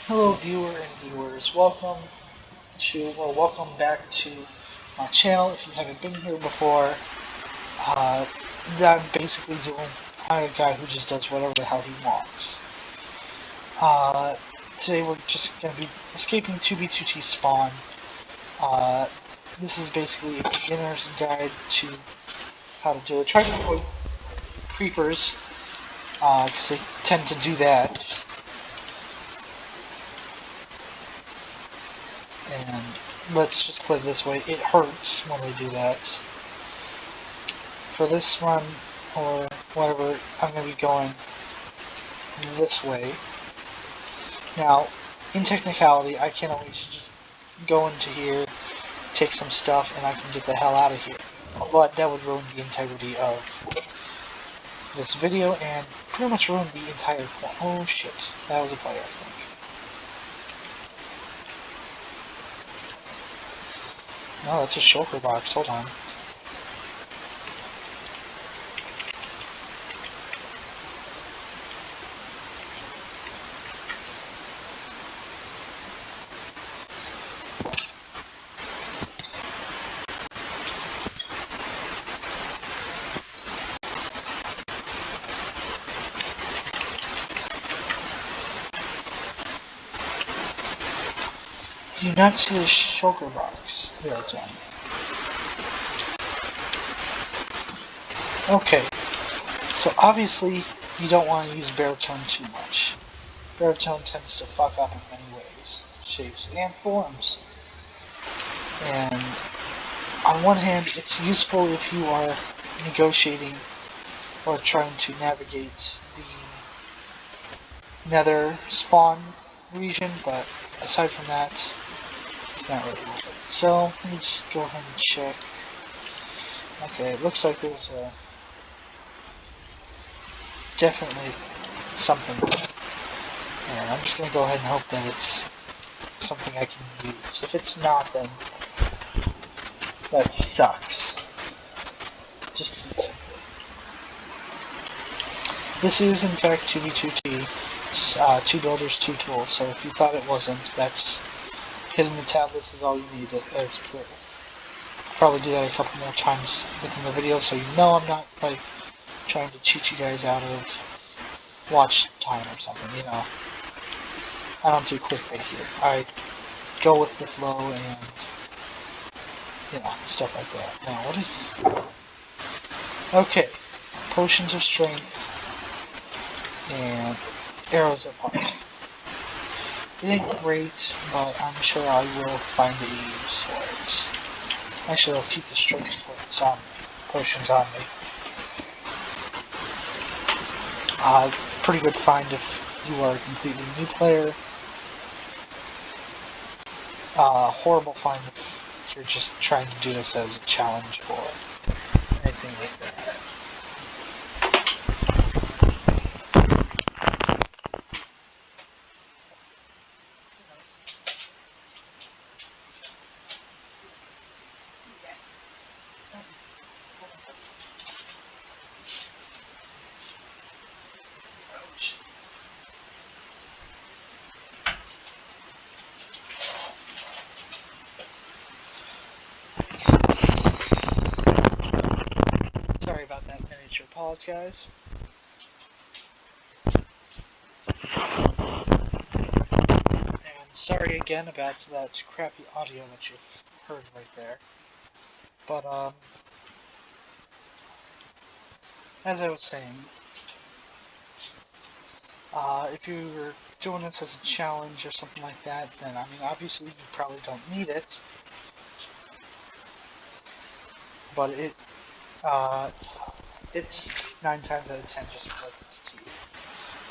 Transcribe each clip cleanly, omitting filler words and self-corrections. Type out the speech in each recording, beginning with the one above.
Hello viewer and viewers, welcome back to my channel. If you haven't been here before, uh, I'm a guy who just does whatever the hell he wants. Today we're just going to be escaping 2B2T spawn. This is basically a beginner's guide to how to do it. Try to avoid creepers, because they tend to do that. And let's just put it this way, it hurts when they do that. For this run, or whatever, I'm going to be going this way. Now, in technicality, I can always just go into here, take some stuff, and I can get the hell out of here. But that would ruin the integrity of this video, and pretty much ruin the entire point. Oh shit, that was a player, I think. No, that's a shulker box, hold on. Do you not see the shulker box? There it's on. Okay, so obviously you don't want to use baritone too much. Baritone tends to fuck up in many ways, shapes, and forms. And on one hand, it's useful if you are negotiating or trying to navigate the nether spawn region, but aside from that, it's not really worth it. So, let me just go ahead and check. Okay, it looks like there's definitely something there. And I'm just going to go ahead and hope that it's something I can use. If it's not, then that sucks. Just this is in fact 2B2T, 2 builders, 2 tools, so if you thought it wasn't, that's hitting the tab, this is all you need as proof. I'll probably do that a couple more times within the video, so you know I'm not, like, trying to cheat you guys out of watch time or something, you know. I don't do clickbait here. I go with the flow and, you know, stuff like that. Now, what is... Okay. Potions of strength and arrows of heart. It ain't great, but I'm sure I will find a use for it. Actually, I'll keep the strength potions on me. Pretty good find if you are a completely new player. Horrible find if you're just trying to do this as a challenge or anything like that. Sorry about that miniature pause, guys. And sorry again about that crappy audio that you've heard right there. But, as I was saying, if you were doing this as a challenge or something like that, then, I mean, obviously you probably don't need it. But it's 9 times out of 10 just worthless to you.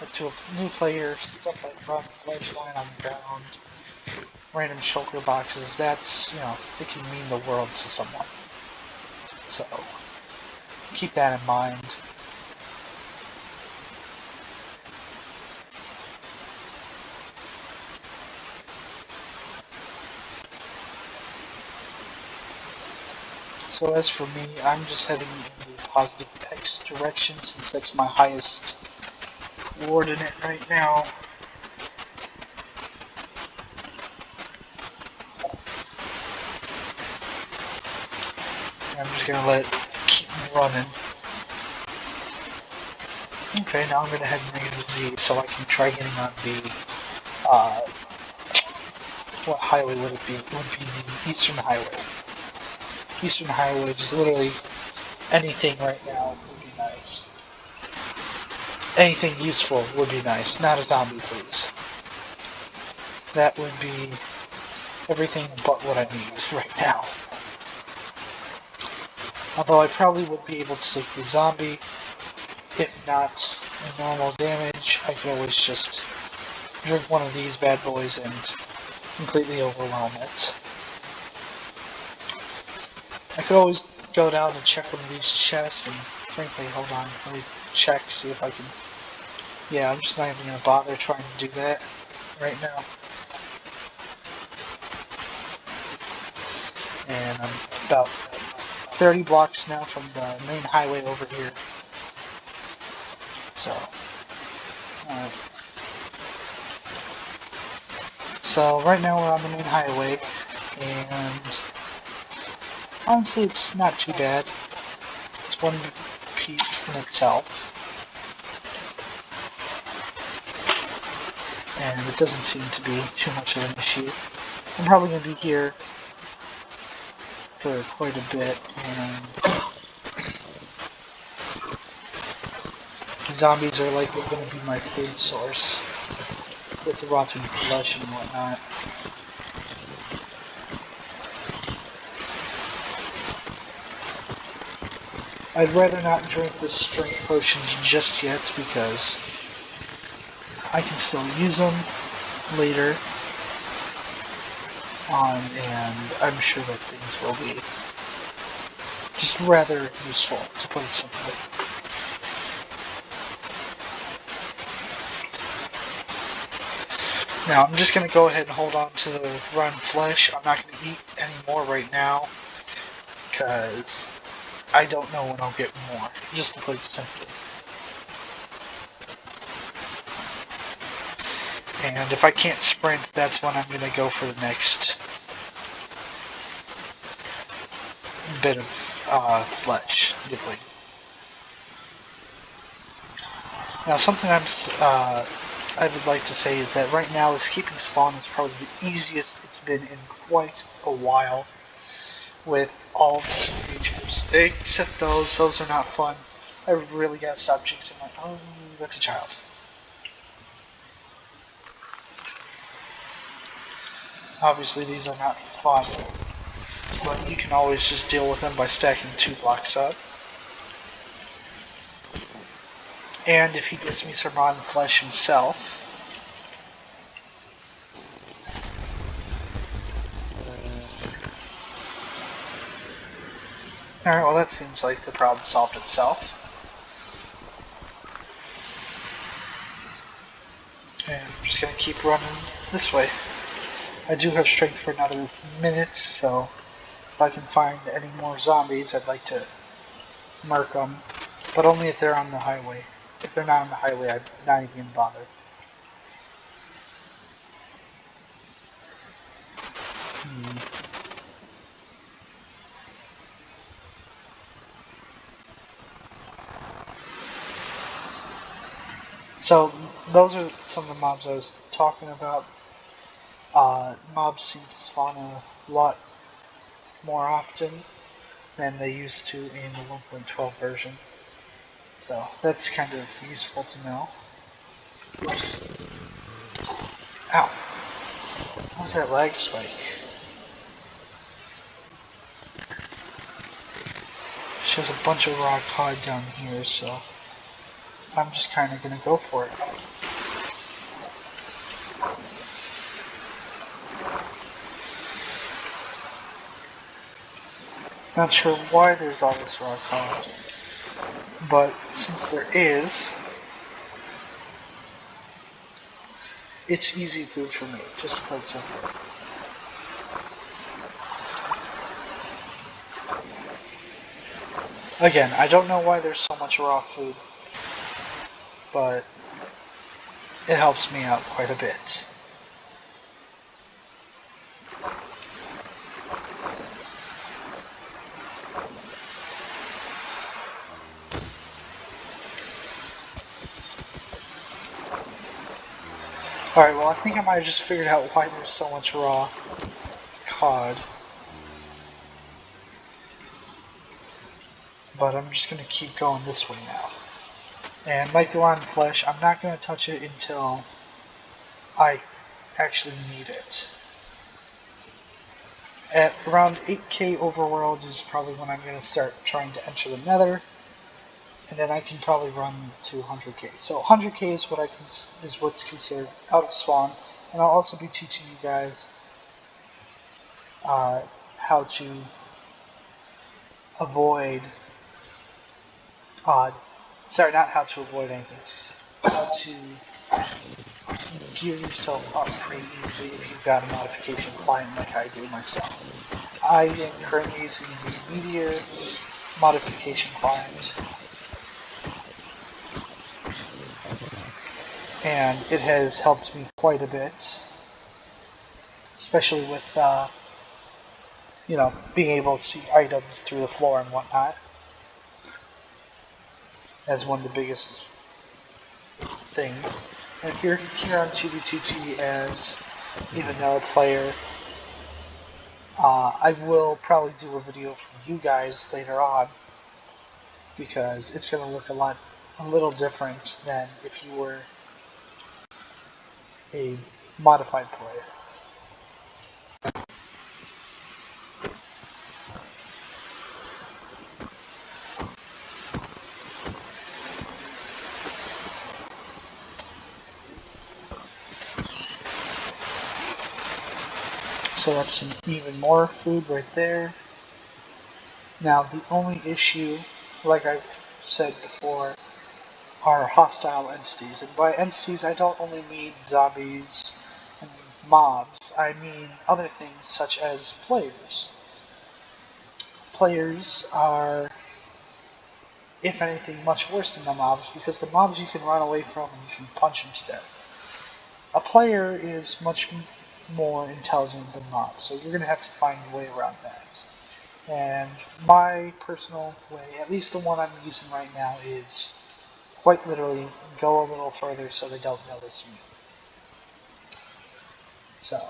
But to a new player, stuff like run, ledgeline on the ground, random shulker boxes, that's, you know, it can mean the world to someone. So, keep that in mind. So as for me, I'm just heading in the positive X direction since that's my highest coordinate right now. I'm just gonna let it keep running. Okay, now I'm gonna head -Z so I can try getting on the, what highway would it be? It would be the Eastern Highway. Eastern Highway, just literally anything right now would be nice. Anything useful would be nice. Not a zombie, please. That would be everything but what I need right now. Although I probably would be able to take the zombie, if not a normal damage, I could always just drink one of these bad boys and completely overwhelm it. I could always go down and check one of these chests and frankly, hold on, let me check, see if I can... Yeah, I'm just not even going to bother trying to do that right now. And I'm about 30 blocks now from the main highway over here. So, alright. So right now we're on the main highway, and honestly it's not too bad. It's one piece in itself. And it doesn't seem to be too much of an issue. I'm probably going to be here for quite a bit, and zombies are likely going to be my food source with the rotten flesh and whatnot. I'd rather not drink the strength potions just yet because I can still use them later on, and I'm sure that things will be just rather useful, to put it simply. Now, I'm just going to go ahead and hold on to the rotten flesh. I'm not going to eat any more right now, because I don't know when I'll get more, just to put it simply. And if I can't sprint, that's when I'm going to go for the next bit of flesh nibbling. Now, something I would like to say is that right now, escaping spawn is probably the easiest it's been in quite a while with all the creatures. Except those are not fun. I really gotta stop jinxing my... Oh, that's a child. Obviously, these are not fun, but you can always just deal with them by stacking 2 blocks up. And if he gives me some rotten flesh himself, alright, well that seems like the problem solved itself. And I'm just gonna keep running this way. I do have strength for another minute, so if I can find any more zombies, I'd like to mark them. But only if they're on the highway. If they're not on the highway, I'm not even gonna bother. So, those are some of the mobs I was talking about. Mobs seem to spawn a lot more often than they used to in the 1.12 version. So, that's kind of useful to know. Ow! What was that lag spike? There's a bunch of raw cod down here, so I'm just kind of gonna go for it. Not sure why there's all this raw cod, but since there is, it's easy food for me, just quite simple. Again, I don't know why there's so much raw food, but it helps me out quite a bit. Alright, well I think I might have just figured out why there's so much raw cod. But I'm just going to keep going this way now. And like the rotten flesh, I'm not going to touch it until I actually need it. At around 8k overworld is probably when I'm going to start trying to enter the nether. And then I can probably run to 100k. So 100k is what's considered out of spawn. And I'll also be teaching you guys how to avoid sorry, not how to avoid anything. How to gear yourself up pretty easily if you've got a modification client like I do myself. I am currently using the Meteor modification client, and it has helped me quite a bit, especially with being able to see items through the floor and whatnot, as one of the biggest things. And if you're here on 2v2t as a vanilla player, I will probably do a video for you guys later on, because it's going to look a little different than if you were a modified player. So that's some even more food right there. Now the only issue, like I said before, are hostile entities. And by entities I don't only mean zombies and mobs, I mean other things such as players. Players are, if anything, much worse than the mobs, because the mobs you can run away from and you can punch them to death. A player is much more intelligent than mobs, so you're going to have to find a way around that. And my personal way, at least the one I'm using right now, is quite literally go a little further so they don't notice me. So,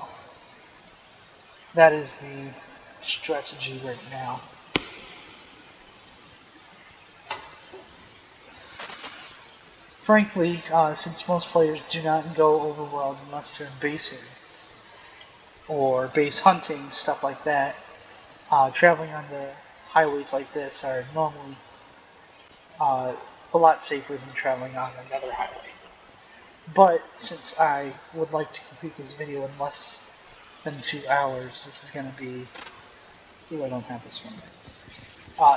that is the strategy right now. Frankly, since most players do not go overworld unless they're basing or base hunting, stuff like that, traveling on the highways like this are normally a lot safer than traveling on another highway. But since I would like to complete this video in less than 2 hours, this is going to be... Ooh, I don't have this one yet.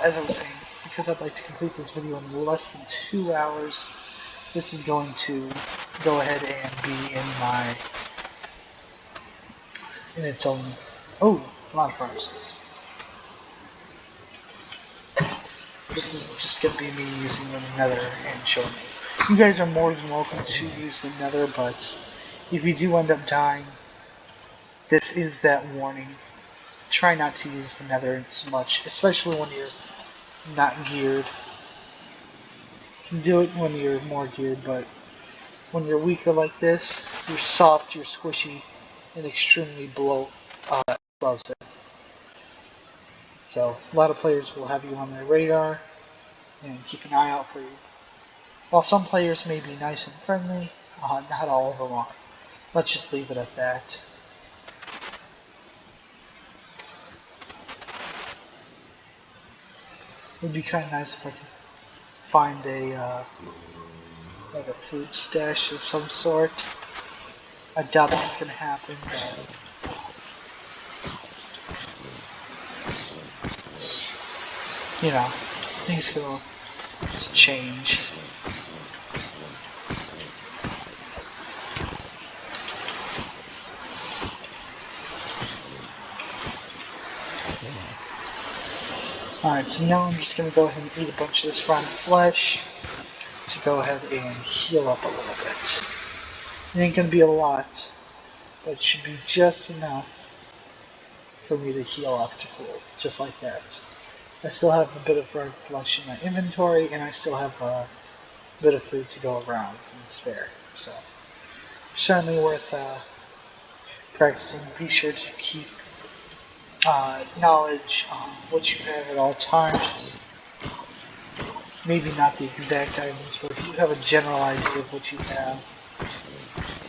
As I was saying, because I'd like to complete this video in less than 2 hours, this is going to go ahead and be in its own... Oh, a lot of progress. This is just going to be me using the nether and showing you. You guys are more than welcome to use the nether, but if you do end up dying, this is that warning. Try not to use the nether so much, especially when you're not geared. You can do it when you're more geared, but when you're weaker like this, you're soft, you're squishy, and extremely explosive. So, a lot of players will have you on their radar and keep an eye out for you. While some players may be nice and friendly, not all of them are. Let's just leave it at that. It would be kind of nice if I could find like a food stash of some sort. I doubt that's gonna happen, but you know, things will just change. Alright, so now I'm just gonna go ahead and eat a bunch of this rotten flesh to go ahead and heal up a little bit. It ain't gonna be a lot, but it should be just enough for me to heal up to full, just like that. I still have a bit of red flesh in my inventory, and I still have a bit of food to go around and spare, so certainly worth practicing. Be sure to keep knowledge on what you have at all times. Maybe not the exact items, but if you have a general idea of what you have,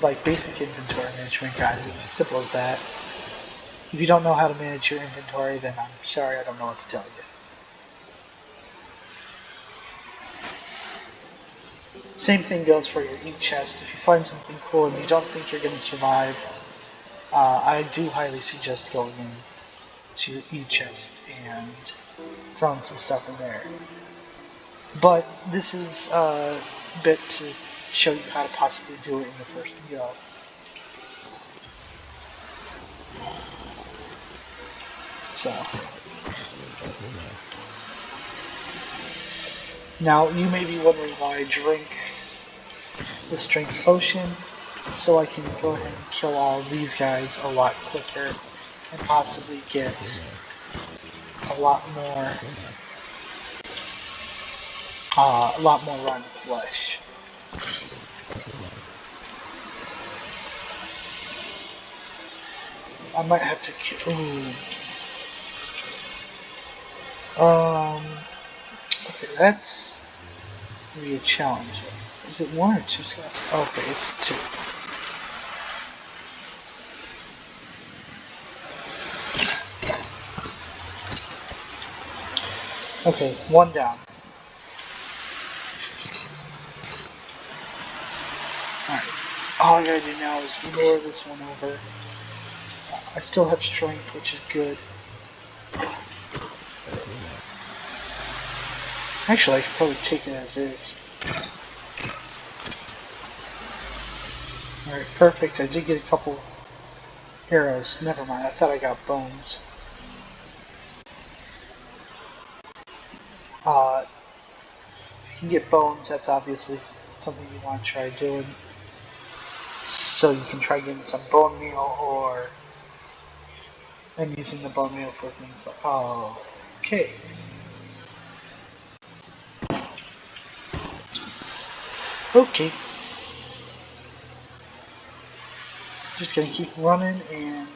like basic inventory management, guys, it's as simple as that. If you don't know how to manage your inventory, then I'm sorry, I don't know what to tell you. Same thing goes for your ink chest. If you find something cool and you don't think you're going to survive, I do highly suggest going into your ink chest and throwing some stuff in there. But this is a bit to show you how to possibly do it in the first go. So, now you may be wondering why I drink the strength potion, so I can go ahead and kill all of these guys a lot quicker and possibly get a lot more rotten flesh. I might have to kill. Okay, that's gonna be a challenge. Is it 1 or 2 scouts? Okay, it's 2. Okay, 1 down. Alright, all I gotta do now is lure this one over. I still have strength, which is good. Actually, I could probably take it as is. Alright, perfect. I did get a couple arrows. Never mind, I thought I got bones. You can get bones, that's obviously something you want to try doing. So you can try getting some bone meal, or and using the bone meal for things like, oh, okay. Okay. Just gonna keep running and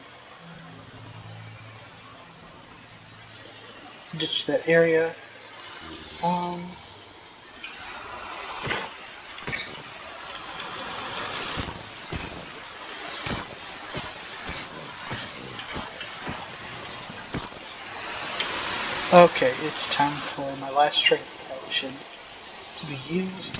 ditch that area. Okay, it's time for my last strength potion to be used.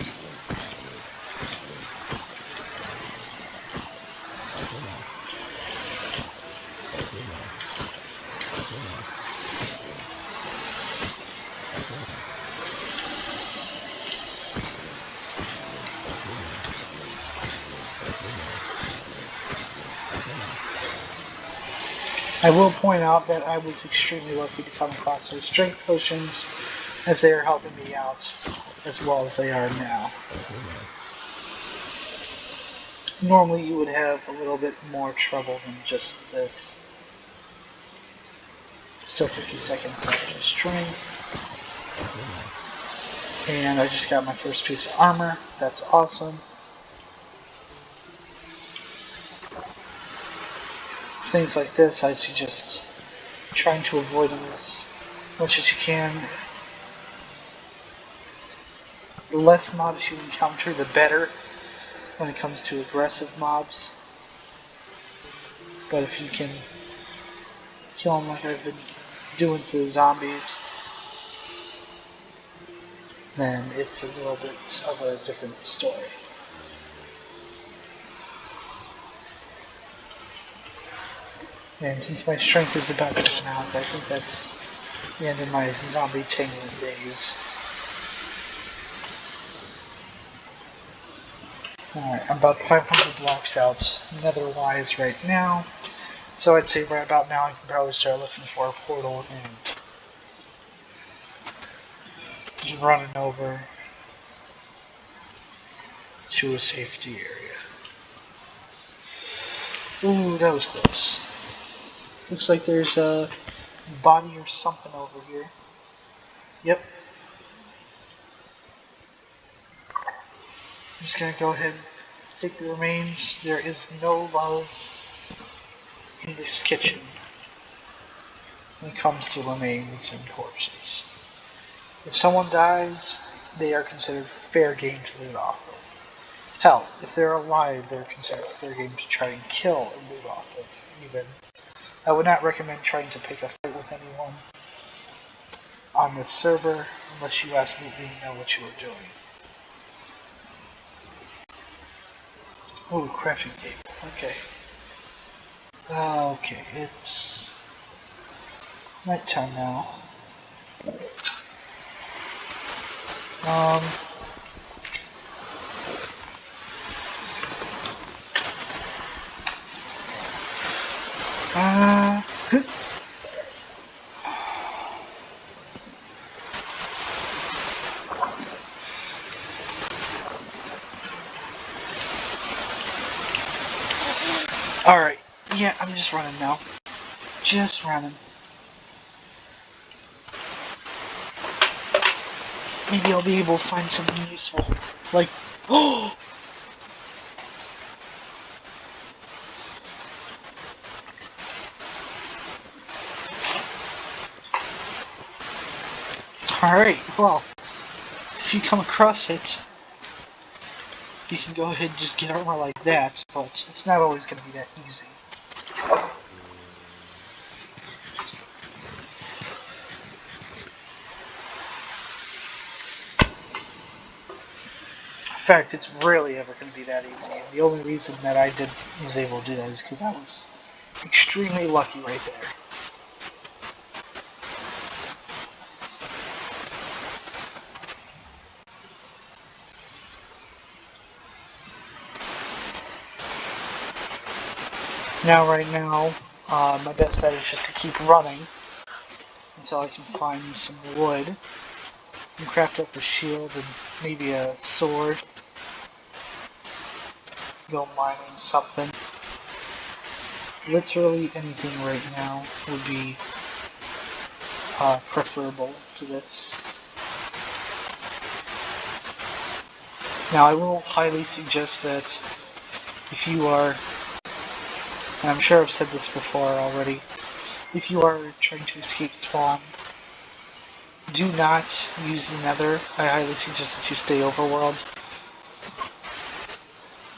I will point out that I was extremely lucky to come across those strength potions, as they are helping me out as well as they are now. Normally you would have a little bit more trouble than just this. Still 50 seconds left of strength. And I just got my first piece of armor. That's awesome. Things like this, I suggest trying to avoid them as much as you can. The less mobs you encounter, the better when it comes to aggressive mobs. But if you can kill them like I've been doing to the zombies, then it's a little bit of a different story. And since my strength is about to run out, I think that's the end of my zombie tangling days. Alright, I'm about 500 blocks out nether-wise right now, so I'd say right about now I can probably start looking for a portal and just running over to a safety area. Ooh, that was close. Looks like there's a body or something over here. Yep. I'm just gonna go ahead Take the remains. There is no love in this kitchen when it comes to remains and corpses. If someone dies, they are considered fair game to loot off of. Hell, if they're alive, they're considered fair game to try and kill and loot off of, even. I would not recommend trying to pick a fight with anyone on this server unless you absolutely know what you are doing. Ooh, crafting table. Okay. Okay, it's nighttime now. Um, uh, Alright, yeah, I'm just running now. Just running. Maybe I'll be able to find something useful. Like, oh! Alright, well, if you come across it, you can go ahead and just get armor like that, but it's not always going to be that easy. In fact, it's rarely ever going to be that easy, and the only reason that I was able to do that is because I was extremely lucky right there. Now, right now, my best bet is just to keep running until I can find some wood and craft up a shield and maybe a sword. Go mining something. Literally anything right now would be preferable to this. Now, I will highly suggest that if you are, and I'm sure I've said this before already, if you are trying to escape spawn, do not use the nether. I highly suggest that you stay overworld.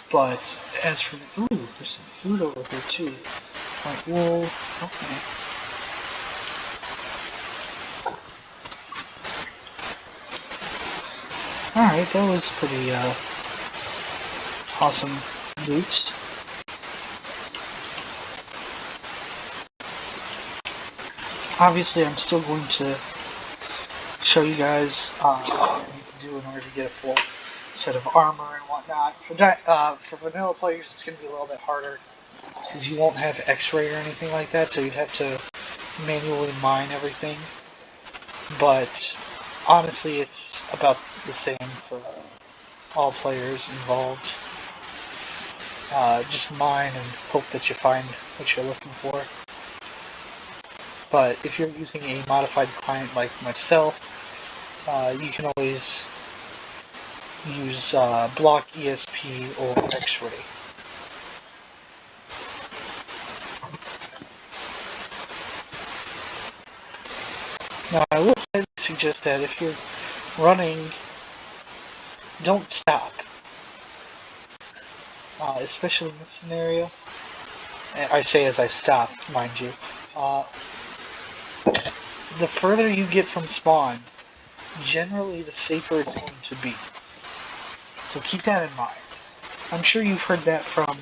But as for the, ooh, there's some food over here too. Like wool, okay. Alright, that was pretty awesome loot. Obviously, I'm still going to show you guys what you need to do in order to get a full set of armor and whatnot. For vanilla players, it's going to be a little bit harder because you won't have X-ray or anything like that, so you'd have to manually mine everything. But honestly, it's about the same for all players involved. Just mine and hope that you find what you're looking for. But if you're using a modified client like myself, you can always use Block ESP or X-Ray. Now, I will suggest that if you're running, don't stop. Especially in this scenario. I say as I stop, mind you. The further you get from spawn, generally the safer it's going to be. So keep that in mind. I'm sure you've heard that from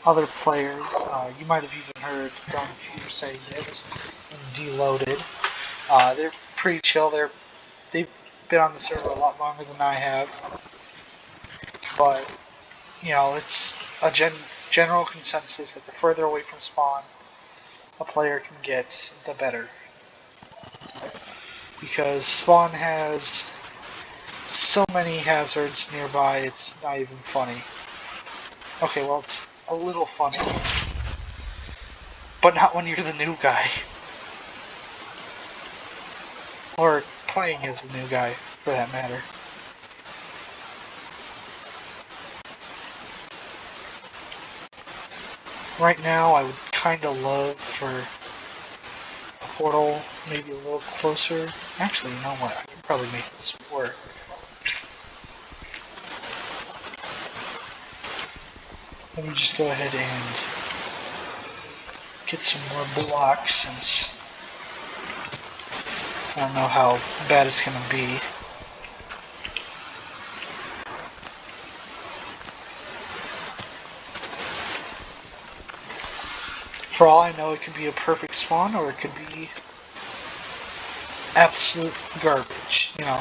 other players. You might have even heard Don Few say it and Deloaded. They're pretty chill. They've been on the server a lot longer than I have. But, you know, it's a general consensus that the further away from spawn a player can get, the better. Because spawn has so many hazards nearby, it's not even funny. Okay, well, it's a little funny. But not when you're the new guy. Or playing as the new guy, for that matter. Right now, I would kind of love for a portal maybe a little closer. Actually, you know what? I can probably make this work. Let me just go ahead and get some more blocks since I don't know how bad it's going to be. For all I know, it could be a perfect spawn, or it could be absolute garbage, you know.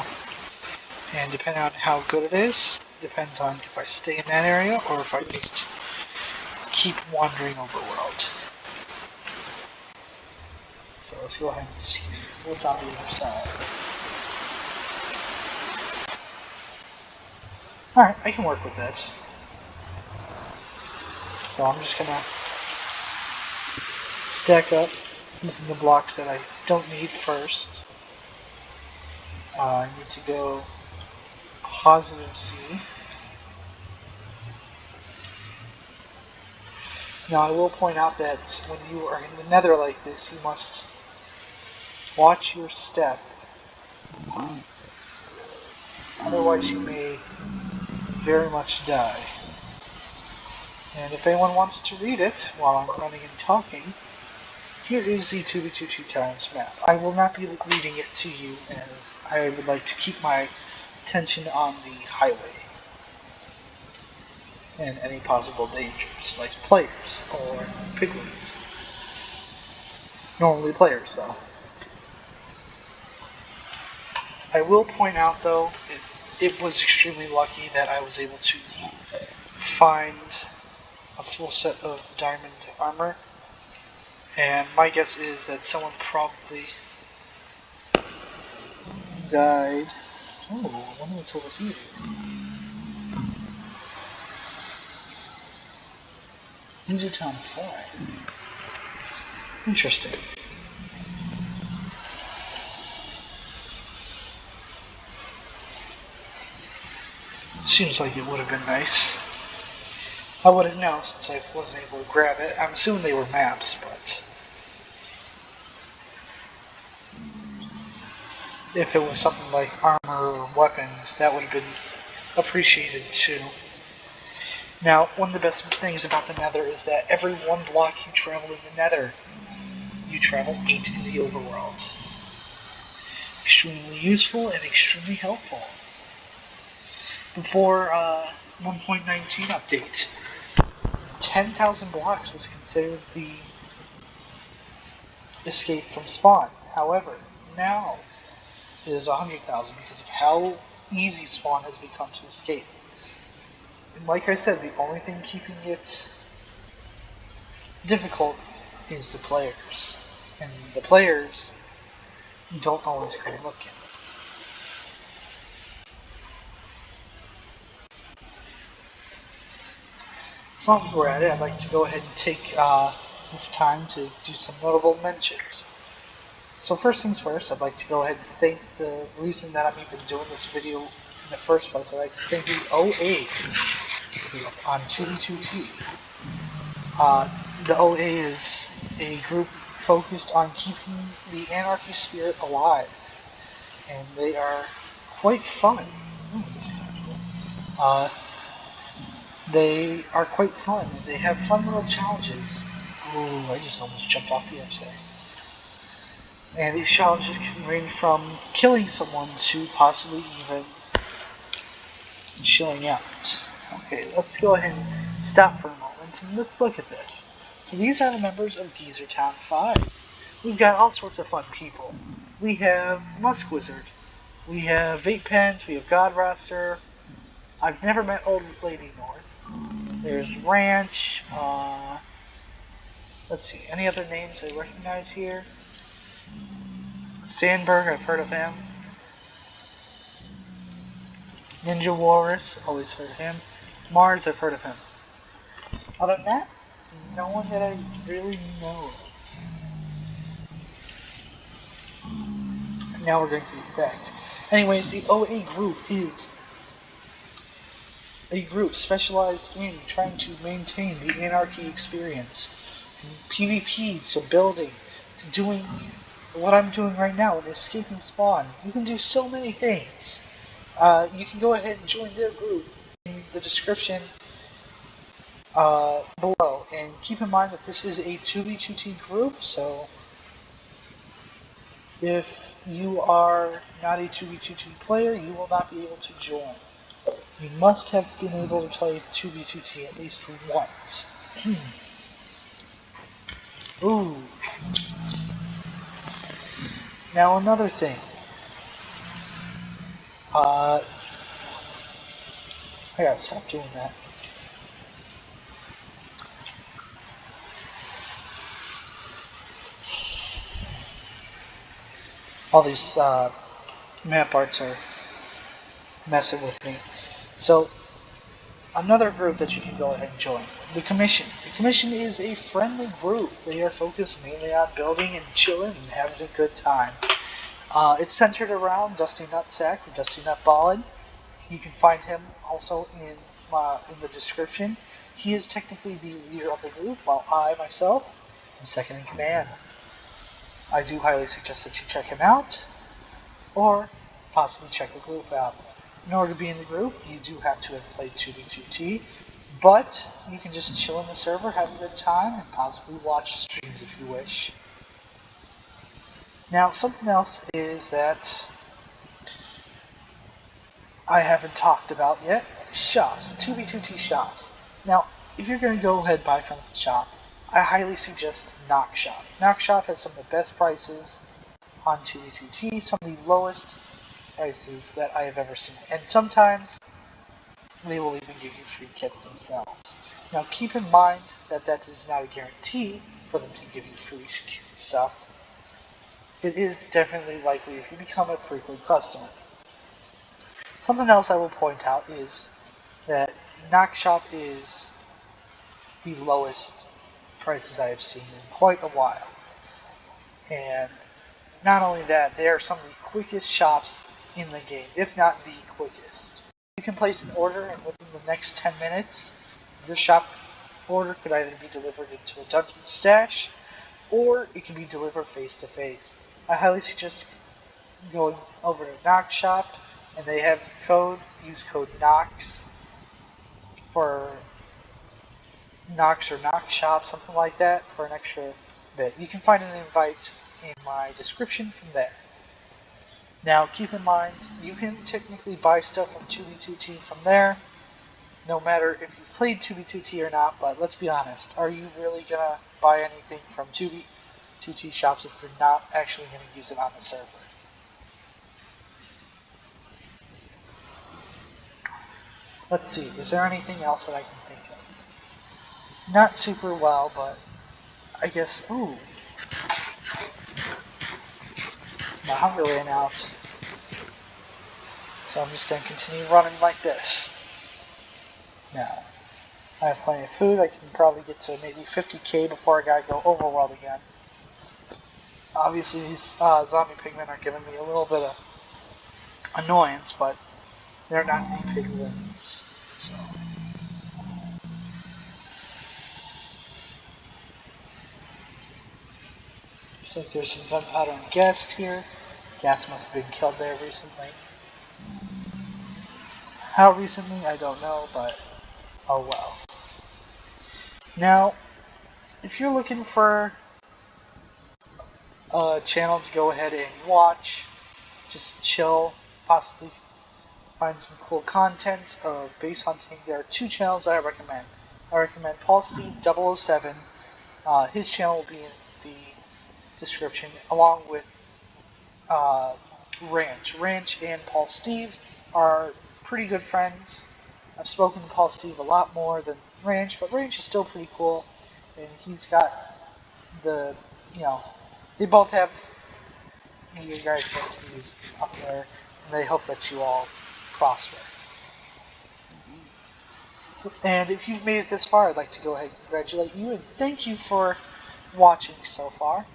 And depending on how good it is, depends on if I stay in that area or if I just keep wandering overworld. So let's go ahead and see what's on the other side. Alright, I can work with this. So I'm just gonna stack up using the blocks that I don't need first. I need to go positive C. Now I will point out that when you are in the nether like this, you must watch your step. Otherwise you may very much die. And if anyone wants to read it while I'm running and talking, here is the 2v2 times map. I will not be reading it to you as I would like to keep my attention on the highway and any possible dangers, like players or piglins. Normally players, though. I will point out, though, it was extremely lucky that I was able to find a full set of diamond armor, and my guess is that someone probably died. Oh, I wonder what's over here. User Town 5. Interesting. Seems like it would have been nice. I would have known since I wasn't able to grab it. I'm assuming they were maps, but if it was something like armor or weapons, that would have been appreciated too. Now, one of the best things about the Nether is that every one block you travel in the Nether, you travel 8 in the overworld. Extremely useful and extremely helpful. Before 1.19 update, 10,000 blocks was considered the escape from spawn. However, now it is 100,000 because of how easy spawn has become to escape. And like I said, the only thing keeping it difficult is the players. And the players don't always go looking. As long as we're at it, I'd like to go ahead and take this time to do some notable mentions. So first things first, I'd like to go ahead and thank the reason that I'm even doing this video in the first place. I'd like to thank the OA on 2v2T. The OA is a group focused on keeping the anarchy spirit alive, and they are quite fun. They are quite fun. They have fun little challenges. Ooh, I just almost jumped off the edge there. And these challenges can range from killing someone to possibly even chilling out. Okay, let's go ahead and stop for a moment and let's look at this. So these are the members of Geezer Town 5. We've got all sorts of fun people. We have Musk Wizard. We have Vape Pens. We have God Roster. I've never met Old Lady North. There's Ranch. Let's see, any other names I recognize here? Sandberg, I've heard of him. Ninja Walrus, always heard of him. Mars, I've heard of him. Other than that, no one that I really know of. Now we're going to the back. Anyways, the OA group is a group specialized in trying to maintain the anarchy experience. From PvP to building to doing what I'm doing right now in Escaping Spawn. You can do so many things. You can go ahead and join their group in the description below. And keep in mind that this is a 2v2t group, so if you are not a 2v2t player, you will not be able to join. You must have been able to play 2v2t at least once. Ooh. Now another thing. I gotta stop doing that. All these map arts are messing with me. So, another group that you can go ahead and join. The Commission. The Commission is a friendly group. They are focused mainly on building and chilling and having a good time. It's centered around Dusty Nutsack or Dusty Nutballin. You can find him also in the description. He is technically the leader of the group, while I, myself, am second in command. I do highly suggest that you check him out, or possibly check the group out. In order to be in the group, you do have to have played 2v2t, but you can just chill in the server, have a good time, and possibly watch streams if you wish. Now, something else is that I haven't talked about yet. Shops. 2v2t shops. Now, if you're going to go ahead and buy from the shop, I highly suggest Knock Shop. Knock Shop has some of the best prices on 2v2t, some of the lowest prices that I have ever seen. And sometimes they will even give you free kits themselves. Now keep in mind that that is not a guarantee for them to give you free stuff. It is definitely likely if you become a frequent customer. Something else I will point out is that Knock Shop is the lowest prices I have seen in quite a while. And not only that, they are some of the quickest shops in the game, if not the quickest. You can place an order and within the next 10 minutes, your shop order could either be delivered into a dungeon stash, or it can be delivered face to face. I highly suggest going over to Knock Shop, and they have code, use code KNOX for Knox or Knock Shop, something like that, for an extra bit. You can find an invite in my description from there. Now keep in mind, you can technically buy stuff from 2v2t from there, no matter if you've played 2v2t or not, but let's be honest, are you really going to buy anything from 2v2t shops if you're not actually going to use it on the server? Let's see, is there anything else that I can think of? Not super well, but I guess, ooh. My hunger ran out. So I'm just going to continue running like this. Now, I have plenty of food. I can probably get to maybe 50k before I gotta go overworld again. Obviously, these zombie pigmen are giving me a little bit of annoyance, but they're not any piglins, so. Looks like there's some gunpowder and gas here. Gas must have been killed there recently. How recently, I don't know, but oh well. Now, if you're looking for a channel to go ahead and watch, just chill, possibly find some cool content of base hunting, there are two channels that I recommend. I recommend Paul Steve 007. His channel will be in the description, along with Ranch. Ranch and Paul Steve are pretty good friends. I've spoken to Paul Steve a lot more than Ranch, but Ranch is still pretty cool, and he's got the, they both have your guys' recipes up there, and they hope that you all prosper. So, and if you've made it this far, I'd like to go ahead and congratulate you, and thank you for watching so far.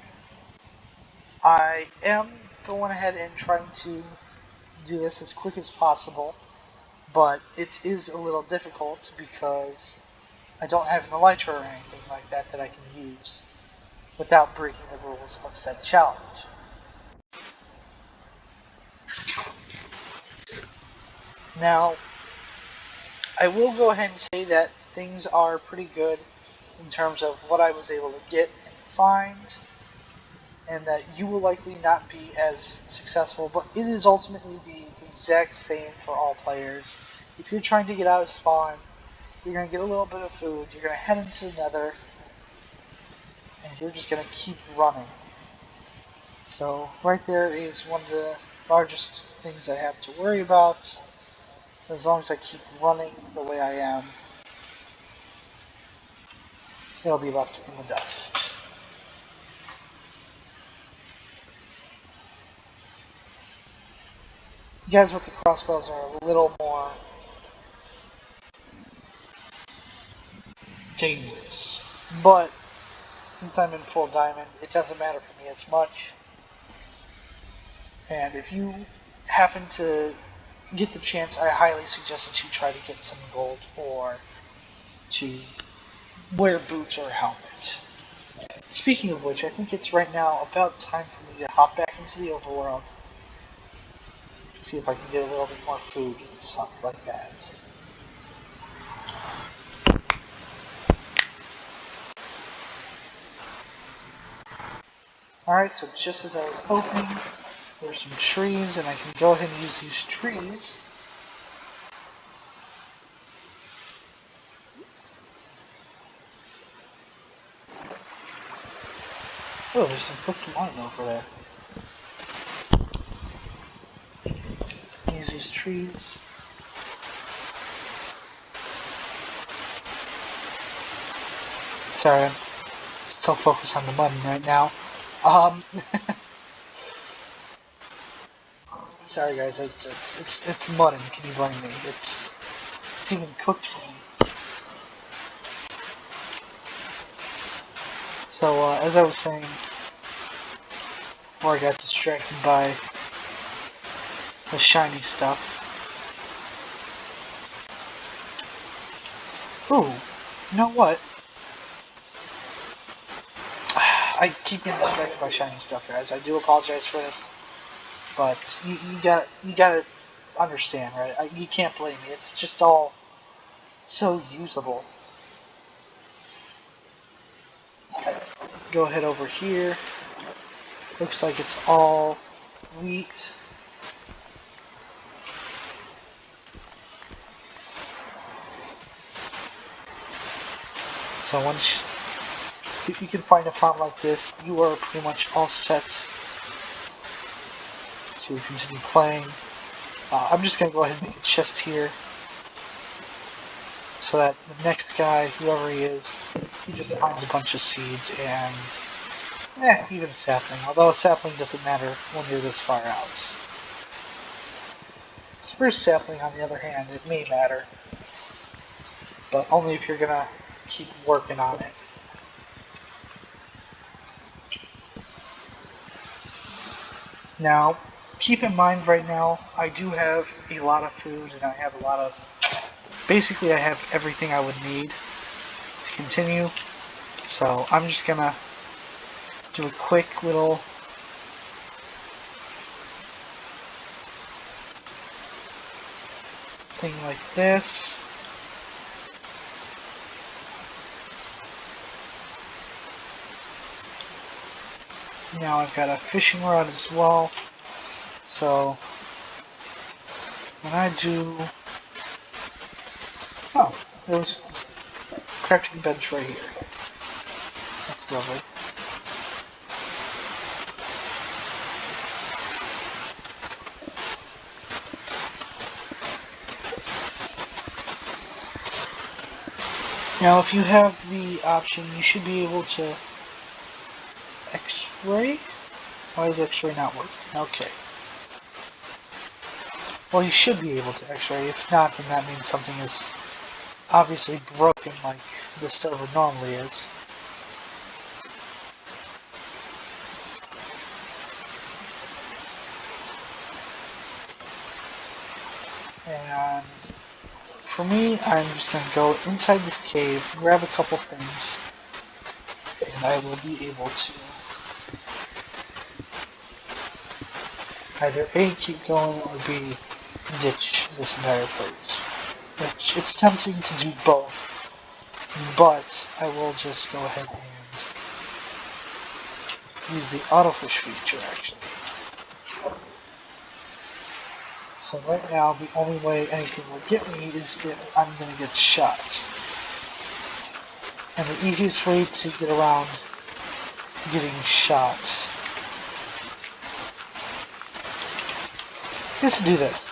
I am going ahead and trying to do this as quick as possible, but it is a little difficult because I don't have an elytra or anything like that that I can use without breaking the rules of said challenge. Now, I will go ahead and say that things are pretty good in terms of what I was able to get and find, and that you will likely not be as successful, but it is ultimately the exact same for all players. If you're trying to get out of spawn, you're going to get a little bit of food, you're going to head into the nether, and you're just going to keep running. So right there is one of the largest things I have to worry about. As long as I keep running the way I am, it'll be left in the dust. You guys with the crossbows are a little more dangerous, but since I'm in full diamond, it doesn't matter for me as much. And if you happen to get the chance, I highly suggest that you try to get some gold or to wear boots or a helmet. Speaking of which, I think it's right now about time for me to hop back into the overworld. See if I can get a little bit more food and stuff like that. Alright, so just as I was hoping, there's some trees, and I can go ahead and use these trees. Oh, there's some cooked mutton over there. Use these trees. Sorry, I'm still focused on the mutton right now. Sorry guys, it's mutton. Can you blame me? It's even cooked for me. So as I was saying, before I got distracted by the shiny stuff. Ooh, you know what? I keep getting distracted by shiny stuff, guys. I do apologize for this, but you gotta understand, right? You can't blame me. It's just all so usable. Go ahead over here. Looks like it's all wheat. So once, if you can find a farm like this, you are pretty much all set to continue playing. I'm just going to go ahead and make a chest here, so that the next guy, whoever he is, he just finds a bunch of seeds and, even a sapling. Although a sapling doesn't matter when you're this far out. Spruce sapling, on the other hand, it may matter, but only if you're going to keep working on it. Now, keep in mind right now, I do have a lot of food and I have a lot of, basically I have everything I would need to continue. So I'm just gonna do a quick little thing like this. Now I've got a fishing rod as well. So when I do, oh, there's a crafting bench right here. That's lovely. Now if you have the option, you should be able to X-ray? Why is X-ray not working? Okay. Well, you should be able to X-ray. If not, then that means something is obviously broken like the server normally is. And for me, I'm just going to go inside this cave, grab a couple things, and I will be able to either A, keep going, or B, ditch this entire place. Which, it's tempting to do both, but I will just go ahead and use the autofish feature, actually. So right now, the only way anything will get me is if I'm going to get shot. And the easiest way to get around getting shot is to do this.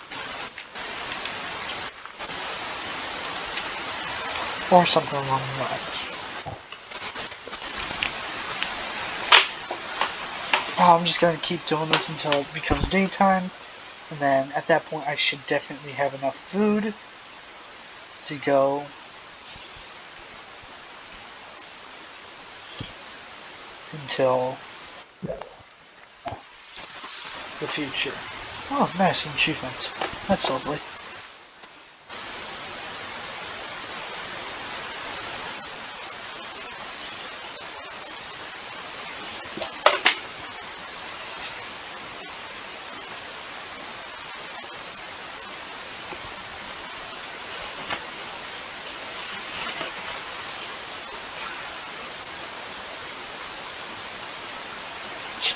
Or something along the lines. I'm just going to keep doing this until it becomes daytime. And then at that point I should definitely have enough food to go until the future. Oh, nice achievement. That's lovely.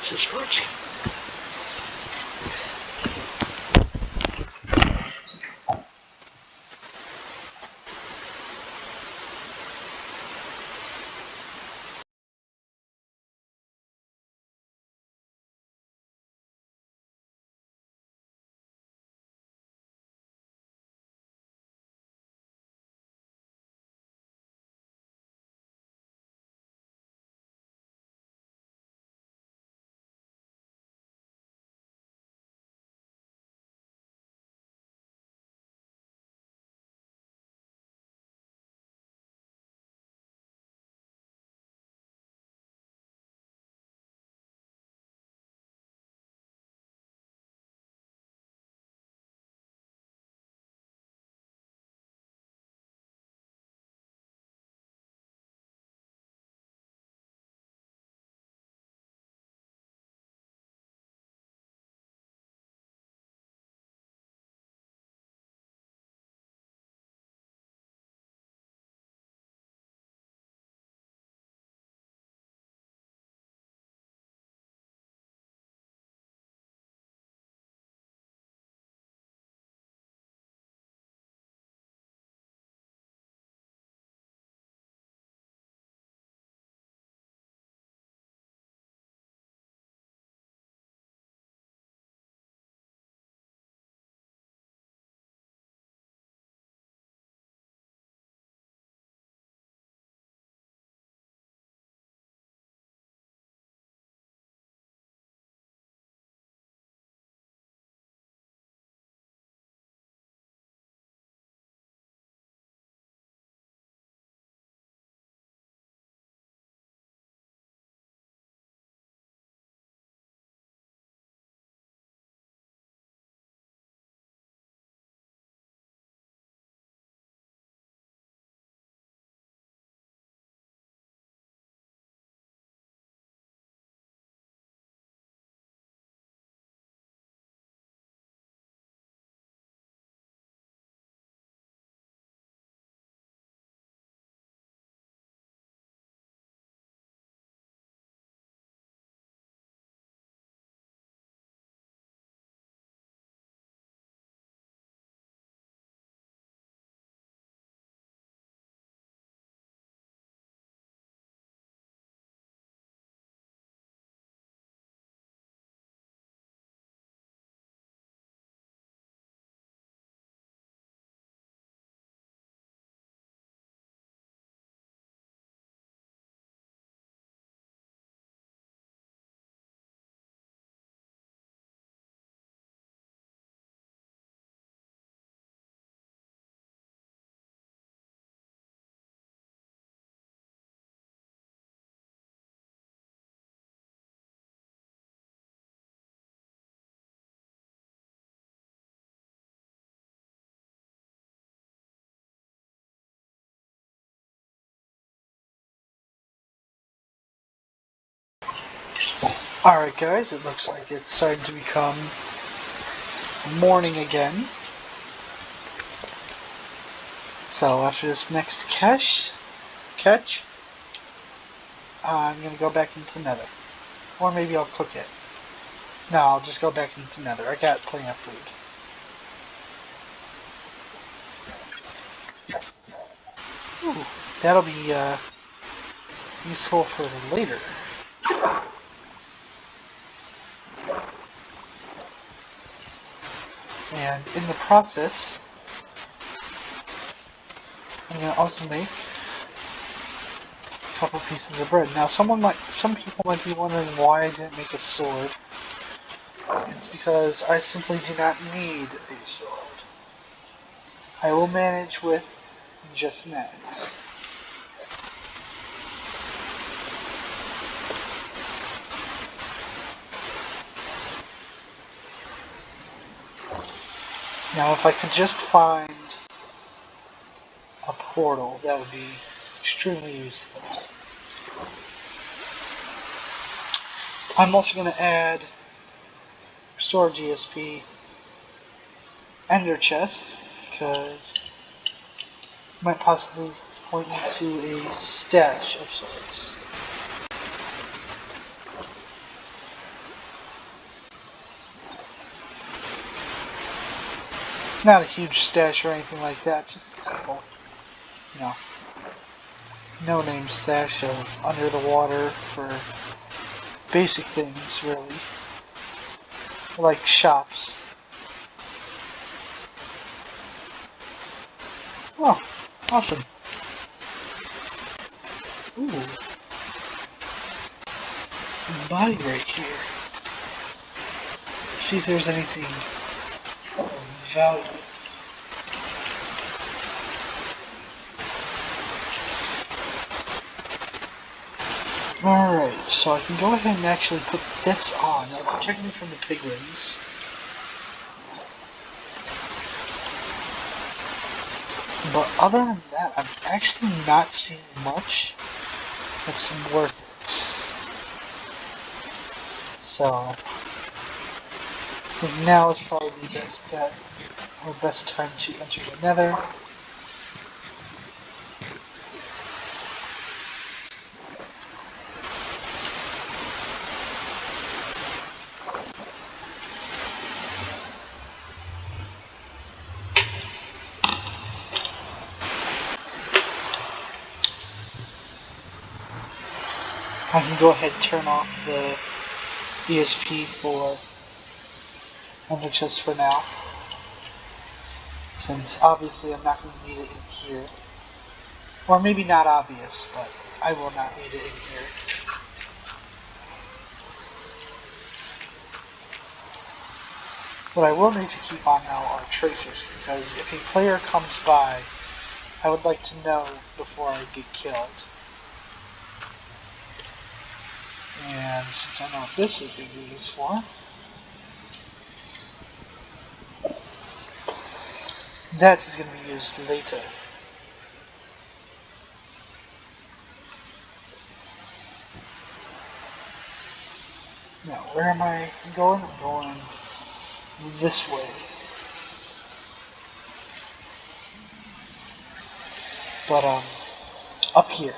This is working. Alright guys, it looks like it's starting to become morning again. So after this next catch, I'm going to go back into Nether. Or maybe I'll cook it. No, I'll just go back into Nether. I got plenty of food. Ooh, that'll be useful for later. And in the process, I'm going to also make a couple pieces of bread. Now some people might be wondering why I didn't make a sword. It's because I simply do not need a sword. I will manage with just that. Now if I could just find a portal, that would be extremely useful. I'm also going to add Restore GSP Ender Chest, because it might possibly point me to a stash of sorts. Not a huge stash or anything like that, just a simple, no-name stash of under the water for basic things, really. Like shops. Oh, awesome. Ooh. Body right here. Let's see if there's anything of value. Alright, so I can go ahead and actually put this on. It'll protect me from the piglins. But other than that, I'm actually not seeing much that's worth it. So, I think now is probably the best bet, or best time to enter the Nether. I can go ahead and turn off the ESP for Ender Chest for now, since obviously I'm not going to need it in here. Or maybe not obvious, but I will not need it in here. What I will need to keep on now are tracers, because if a player comes by, I would like to know before I get killed. And since I know what this is going to be used for, that is going to be used later. Now, where am I going? I'm going this way. But, up here.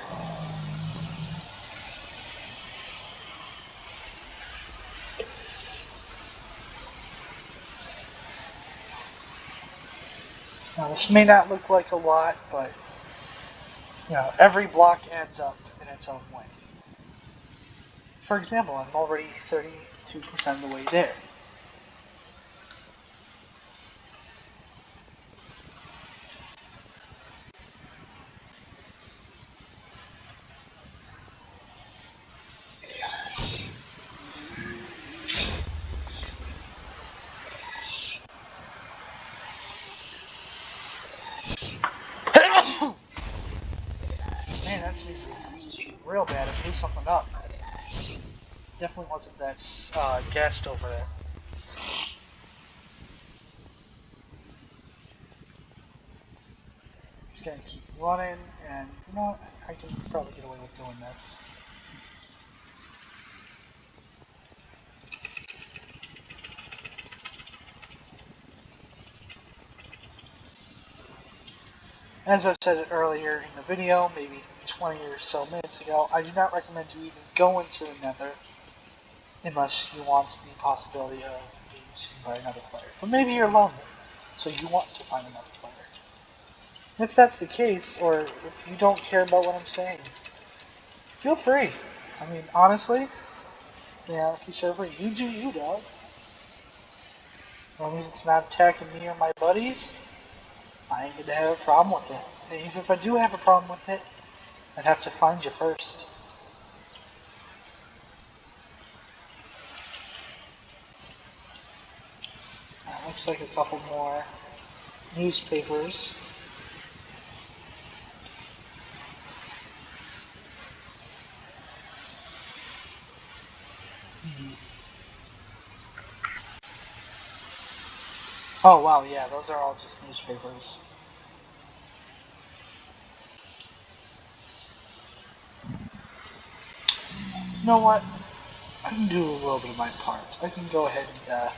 Now, this may not look like a lot, but, every block adds up in its own way. For example, I'm already 32% of the way there. Man, that sneeze was real bad. It blew something up. Definitely wasn't that gassed over there. Just gonna keep running, and you know what? I can probably get away with doing this. As I've said it earlier in the video, maybe 20 or so minutes ago, I do not recommend you even go into the Nether unless you want the possibility of being seen by another player. But maybe you're lonely, so you want to find another player. If that's the case, or if you don't care about what I'm saying, feel free. I mean, honestly, Anarchy server, you do you, dog. As long as it's not attacking me or my buddies, I ain't gonna have a problem with it. And even if I do have a problem with it, I'd have to find you first. Looks like a couple more newspapers. Oh wow, yeah, those are all just newspapers. You know what? I can do a little bit of my part. I can go ahead and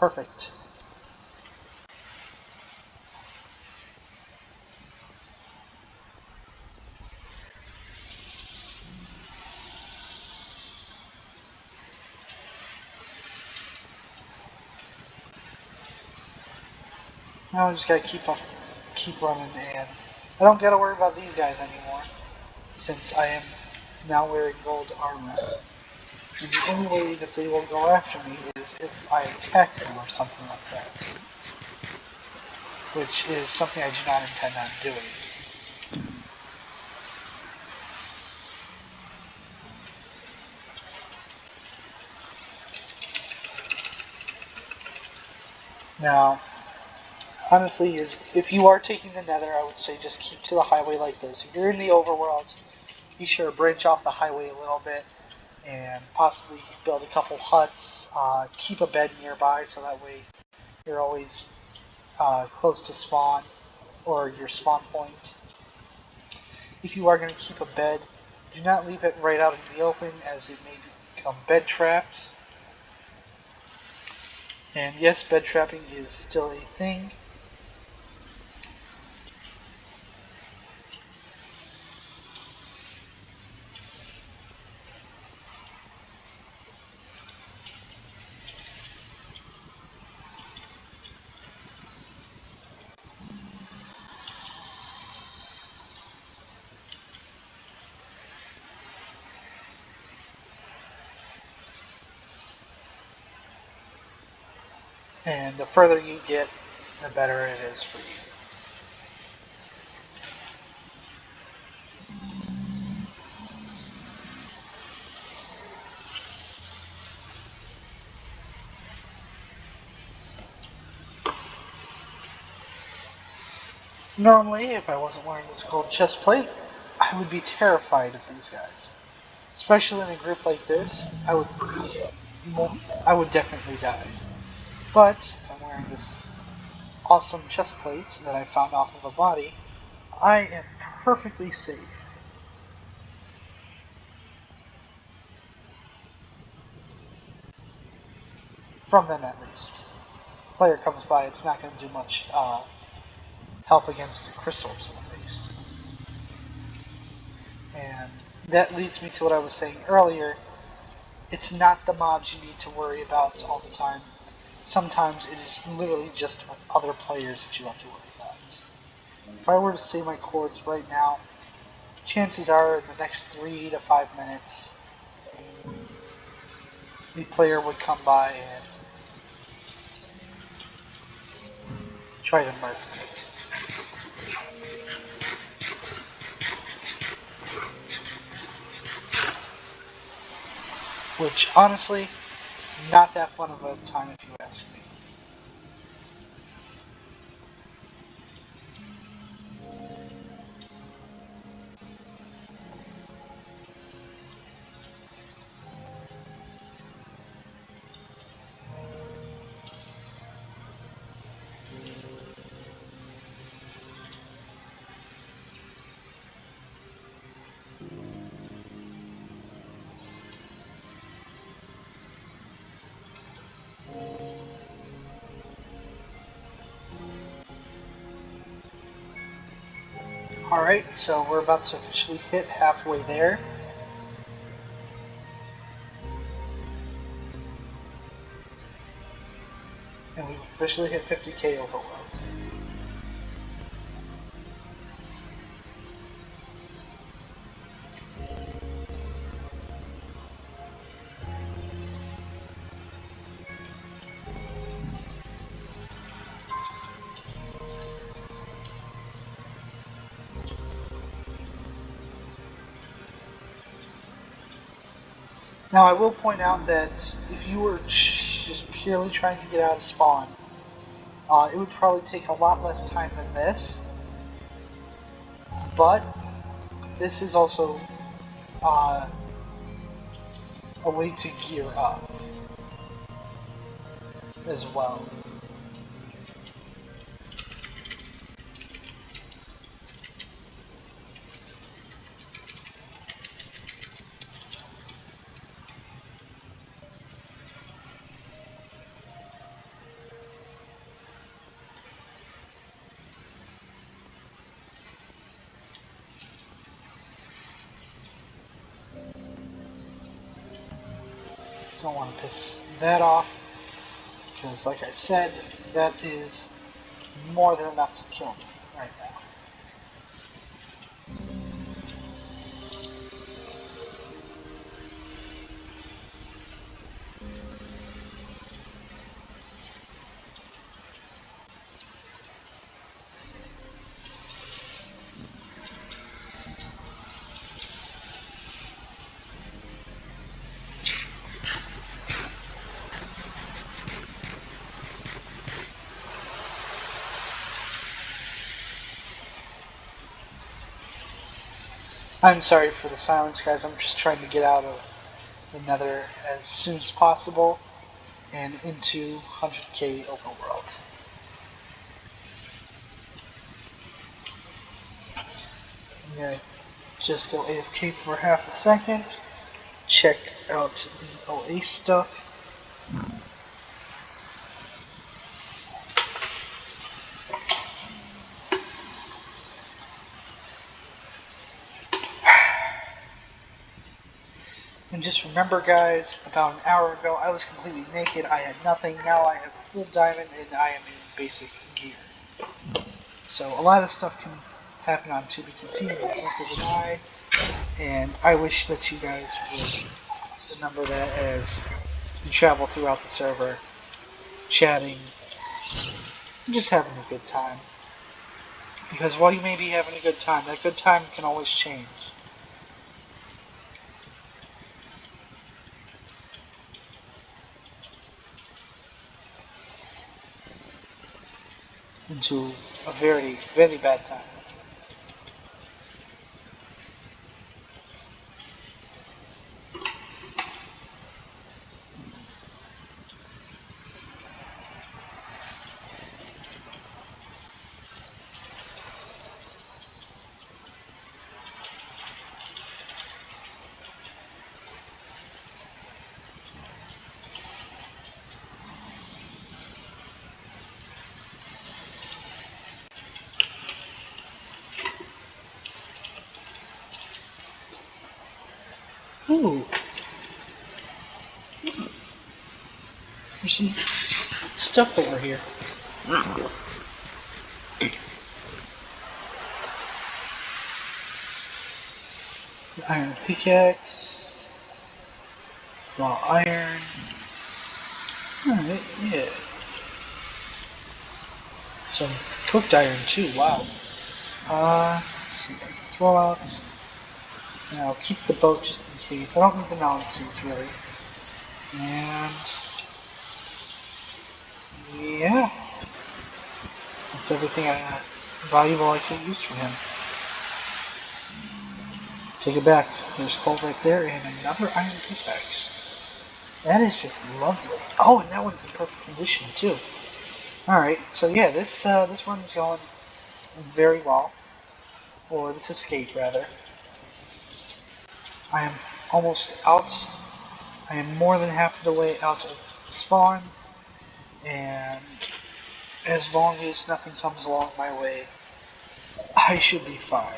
perfect. Now I just gotta keep running, and I don't gotta worry about these guys anymore, since I am now wearing gold armor. And the only way that they will go after me is if I attack them or something like that. Which is something I do not intend on doing. Now, honestly, if you are taking the Nether, I would say just keep to the highway like this. If you're in the overworld, be sure to branch off the highway a little bit and possibly build a couple huts. Keep a bed nearby so that way you're always close to spawn or your spawn point. If you are going to keep a bed, do not leave it right out in the open as it may become bed trapped. And yes, bed trapping is still a thing. And the further you get, the better it is for you. Normally, if I wasn't wearing this gold chest plate, I would be terrified of these guys. Especially in a group like this, I would definitely die. But if I'm wearing this awesome chest plate that I found off of a body, I am perfectly safe. From them at least. Player comes by, it's not going to do much help against the crystals in the face. And that leads me to what I was saying earlier. It's not the mobs you need to worry about all the time. Sometimes it is literally just other players that you have to worry about. If I were to say my chords right now, chances are in the next 3 to 5 minutes, the player would come by and try to murder me. Which, honestly, not that fun of a time if you ask me. Alright, so we're about to officially hit halfway there. And we've officially hit 50k overworld. Now I will point out that if you were just purely trying to get out of spawn, it would probably take a lot less time than this, but this is also a way to gear up as well. Don't want to piss that off, because like I said, that is more than enough to kill me right now. I'm sorry for the silence, guys. I'm just trying to get out of the Nether as soon as possible and into 100k overworld. I'm gonna just go AFK for half a second, check out the OA stuff. And just remember, guys, about an hour ago I was completely naked, I had nothing, now I have full diamond and I am in basic gear. So a lot of stuff can happen on To Be Continued in the blink of an eye, and I wish that you guys would remember that as you travel throughout the server, chatting, and just having a good time. Because while you may be having a good time, that good time can always change. Into a very, very bad time. Ooh. There's some stuff over here. The iron pickaxe. Raw iron. Alright, yeah. Some cooked iron too, wow. Let's see, I can throw out. And I'll keep the boat just in case. I don't need the melon seeds really. And yeah. That's everything valuable I can use from him. Take it back. There's coal right there and another iron pickaxe. That is just lovely. Oh, and that one's in perfect condition too. Alright, so yeah, this run's going very well. Or this escape rather. I am almost out. I am more than half the way out of spawn. And as long as nothing comes along my way, I should be fine.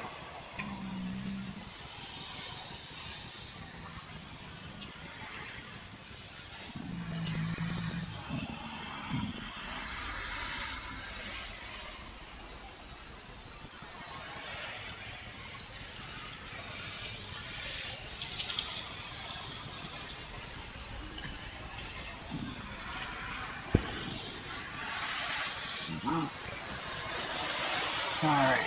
Alright.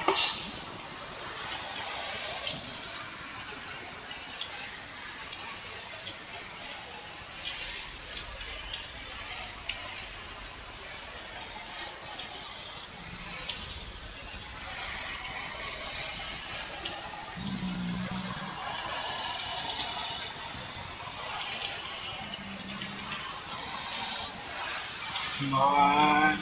Come on.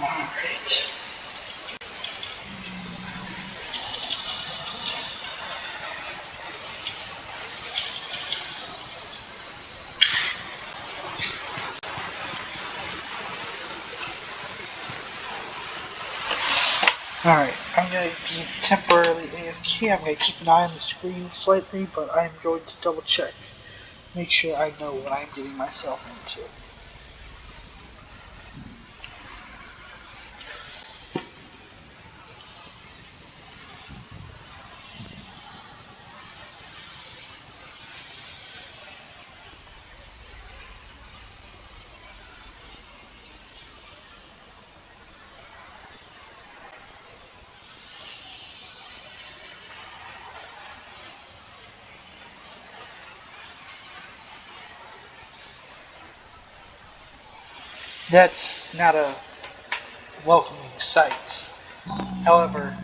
Alright. Alright, I'm going to be temporarily AFK. I'm going to keep an eye on the screen slightly, but I'm going to double check. Make sure I know what I'm getting myself into. That's not a welcoming sight. However,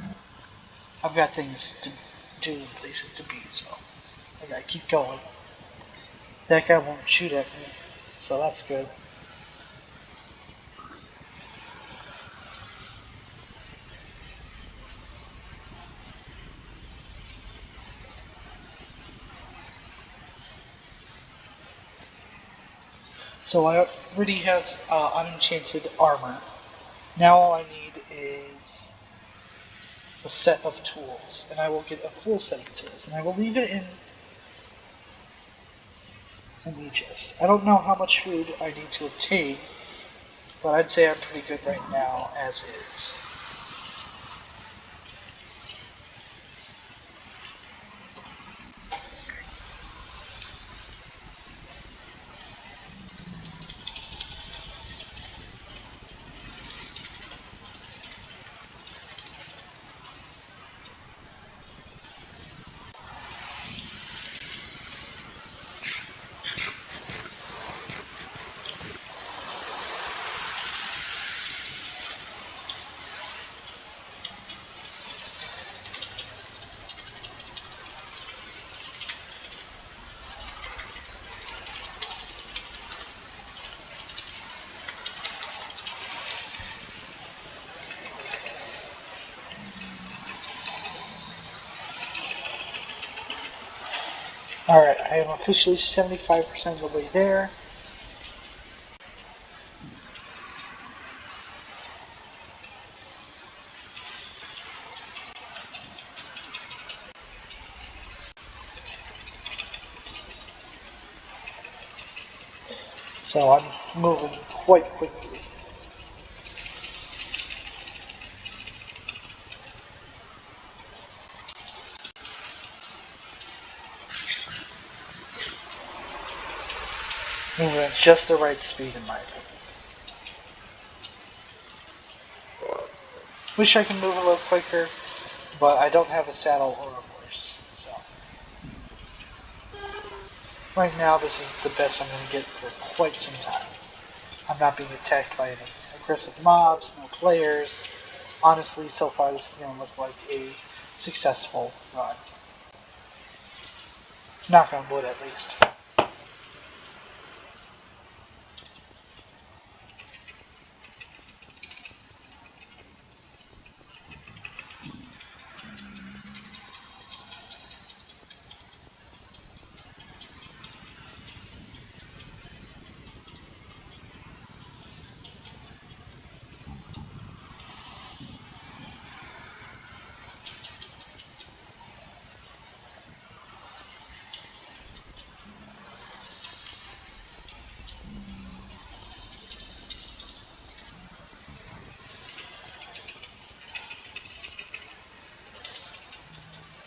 I've got things to do and places to be, so I gotta keep going. That guy won't shoot at me, so that's good. So I already have unenchanted armor. Now all I need is a set of tools, and I will get a full set of tools, and I will leave it in the chest. I don't know how much food I need to obtain, but I'd say I'm pretty good right now as is. Alright, I am officially 75% of the way there. So I'm moving quite quickly. Moving at just the right speed in my opinion. Wish I could move a little quicker, but I don't have a saddle or a horse, so. Right now this is the best I'm going to get for quite some time. I'm not being attacked by any aggressive mobs, no players. Honestly, so far this is going to look like a successful run. Knock on wood, at least.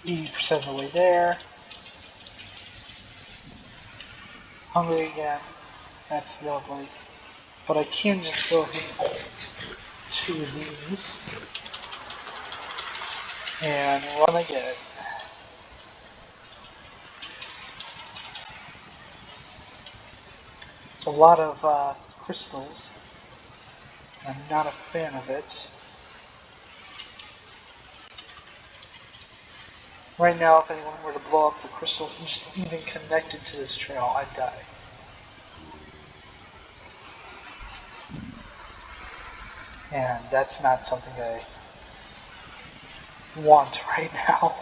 %of the way there. Hungry again. That's lovely. But I can just go ahead and 2 of these and run again. It's a lot of crystals. I'm not a fan of it. Right now, if anyone were to blow up the crystals and just even connected to this trail, I'd die. And that's not something I want right now.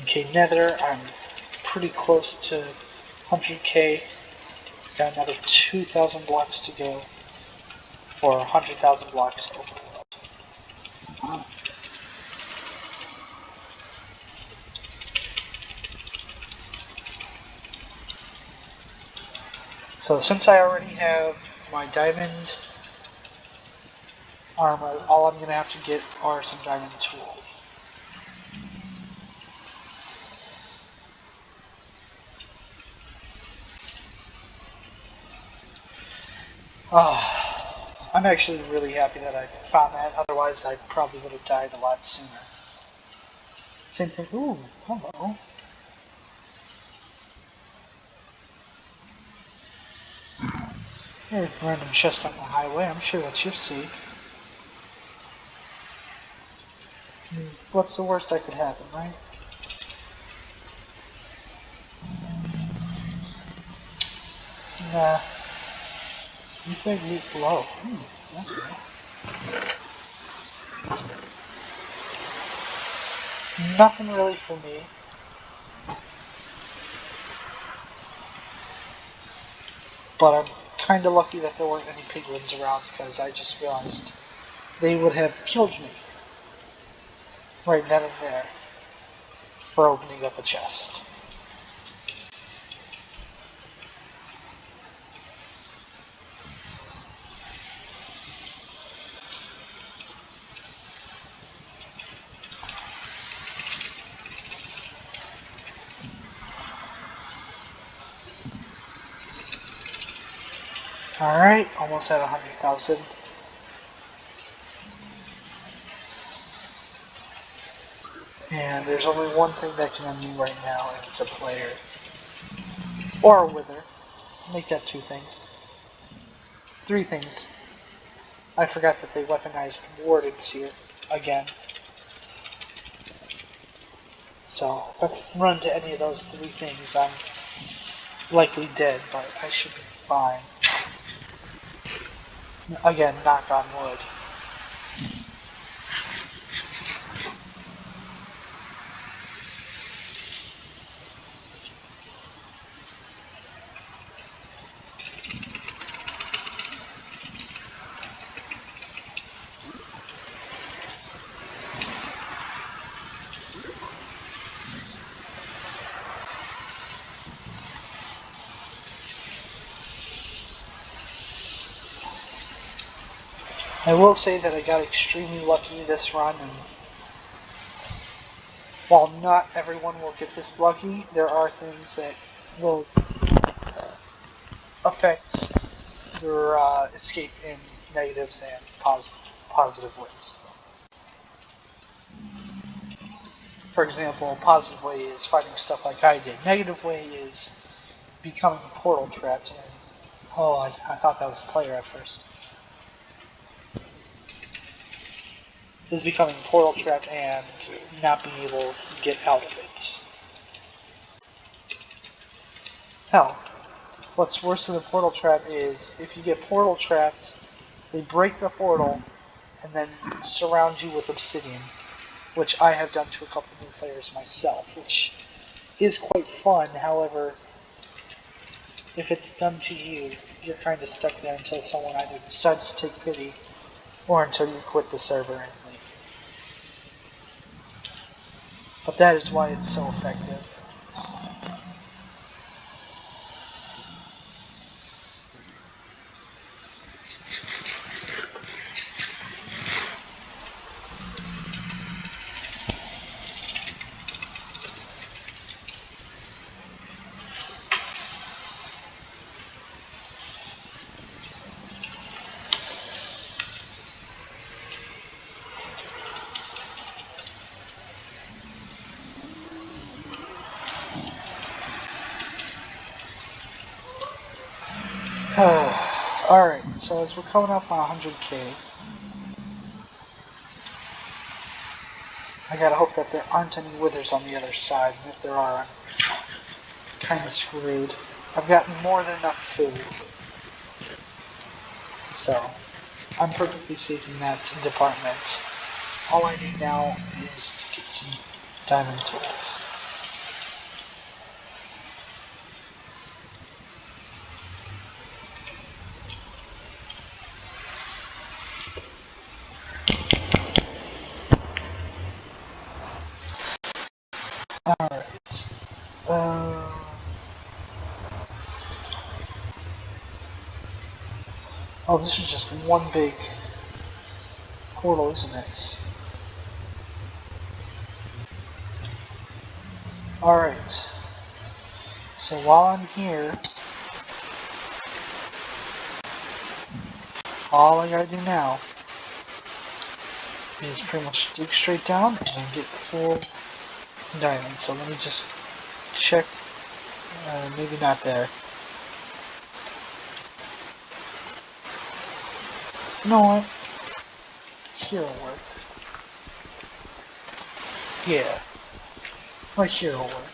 Okay, Nether, I'm pretty close to 100k. Got another 2,000 blocks to go, or 100,000 blocks overall. So since I already have my diamond armor, all I'm going to have to get are some diamond tools. I'm actually really happy that I found that, otherwise I probably would have died a lot sooner. Same thing, ooh, hello. There's a random chest on the highway, I'm sure that's your seed. What's the worst that could happen, right? Nah. You think meat below. That's right. Nothing really for me. But I'm kinda lucky that there weren't any piglins around because I just realized they would have killed me. Right then and there. For opening up a chest. Alright, almost at 100,000. And there's only one thing that can end me right now, and it's a player. Or a wither. Make that 2 things. 3 things. I forgot that they weaponized wardens here again. So, if I run into any of those 3 things, I'm likely dead, but I should be fine. Again, knock on wood. I will say that I got extremely lucky this run, and while not everyone will get this lucky, there are things that will affect your escape in negatives and positive ways. For example, positive way is finding stuff like I did. Negative way is becoming portal trapped and Oh, I thought that was a player at first. Is becoming portal trapped and not being able to get out of it. Hell, what's worse than a portal trap is if you get portal trapped, they break the portal and then surround you with obsidian, which I have done to a couple new players myself, which is quite fun. However, if it's done to you, you're kind of stuck there until someone either decides to take pity or until you quit the server and leave. But that is why it's so effective. Alright, so as we're coming up on 100k, I gotta hope that there aren't any withers on the other side, and if there are, I'm kinda screwed. I've gotten more than enough food, so I'm perfectly safe in that department. All I need now is to get some diamond tools. Alright. Oh, this is just one big portal, isn't it? Alright. So while I'm here, all I gotta do now is pretty much dig straight down and get full diamond. So let me just check. Maybe not there. You know what? Here'll work. Yeah. Right here'll work.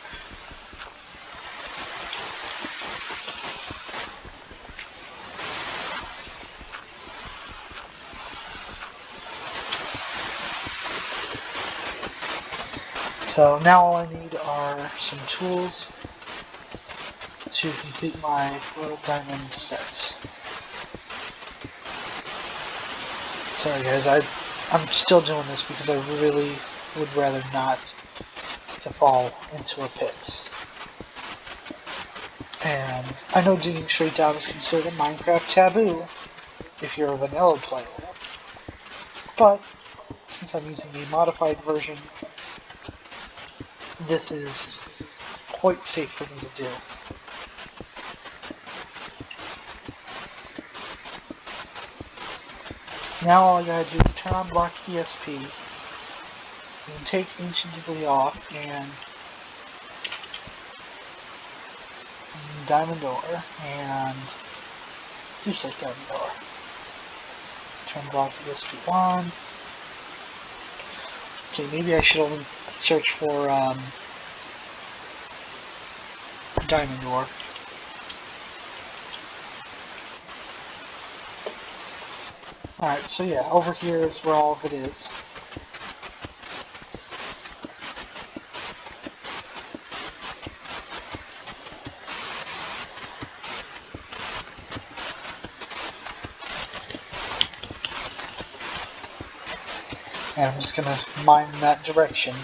So now all I need are some tools to complete my little diamond set. Sorry guys, I'm still doing this because I really would rather not to fall into a pit. And I know digging straight down is considered a Minecraft taboo if you're a vanilla player. But since I'm using a modified version, this is quite safe for me to do. Now all I gotta do is turn on block ESP, and take Ancient Jubilee off, and Diamond Ore, and Deepslate Diamond Ore. Turn block ESP on. Okay, maybe I should only search for Diamond Ore. Alright, so yeah, over here is where all of it is. And I'm just gonna mine in that direction.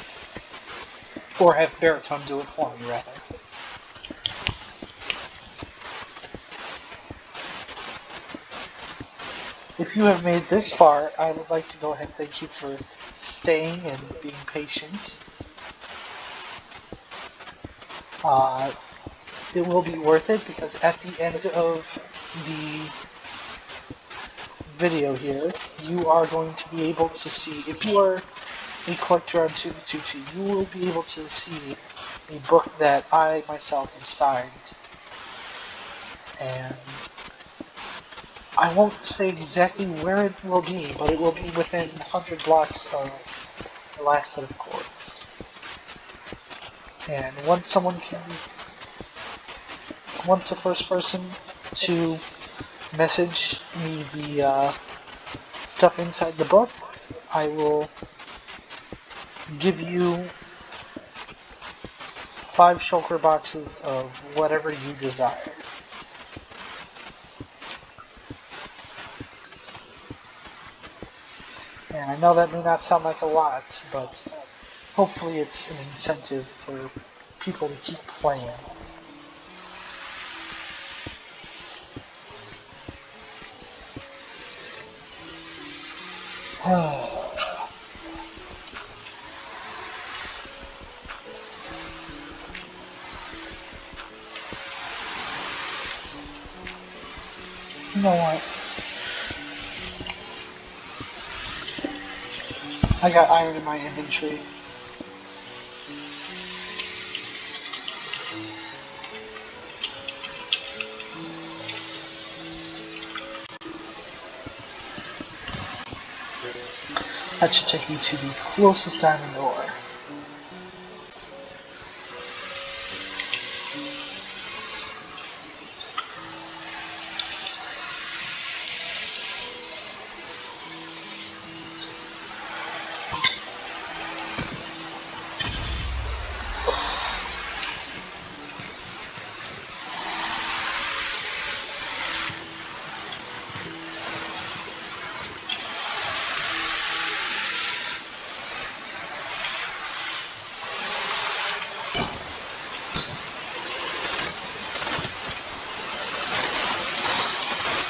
Or have Baritone do it for me, rather. If you have made this far, I would like to go ahead and thank you for staying and being patient. It will be worth it because at the end of the video here, you are going to be able to see, if you are a collector on 2v2t, you will be able to see a book that I myself have signed. And I won't say exactly where it will be, but it will be within 100 blocks of the last set of coordinates. And once the first person to message me the stuff inside the book, I will give you 5 shulker boxes of whatever you desire. And I know that may not sound like a lot, but hopefully it's an incentive for people to keep playing. You know what? I got iron in my inventory. That should take me to the closest diamond ore.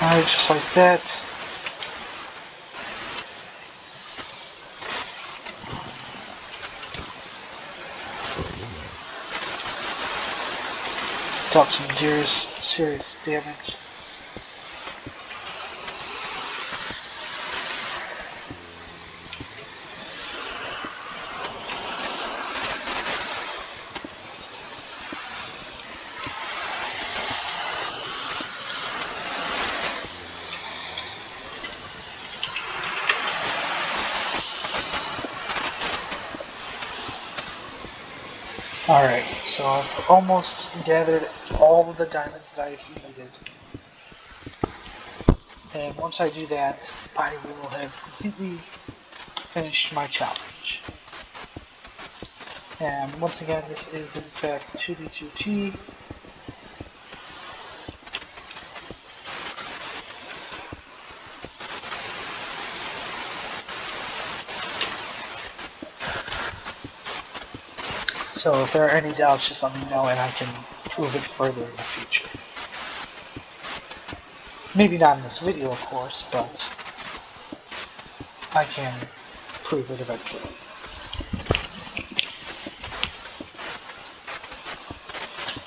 Alright, just like that. Dealt some serious damage. Alright, so I've almost gathered all of the diamonds that I've needed. And once I do that, I will have completely finished my challenge. And once again, this is in fact 2D2T. So if there are any doubts, just let me know and I can prove it further in the future. Maybe not in this video, of course, but I can prove it eventually.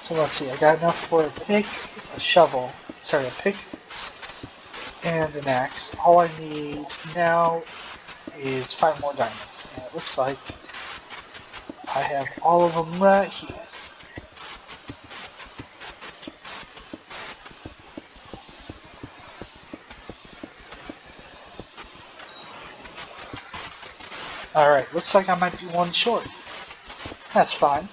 So let's see, I got enough for a pick, a pick, and an axe. All I need now is 5 more diamonds, and it looks like I have all of them right here. Alright, looks like I might be one short. That's fine.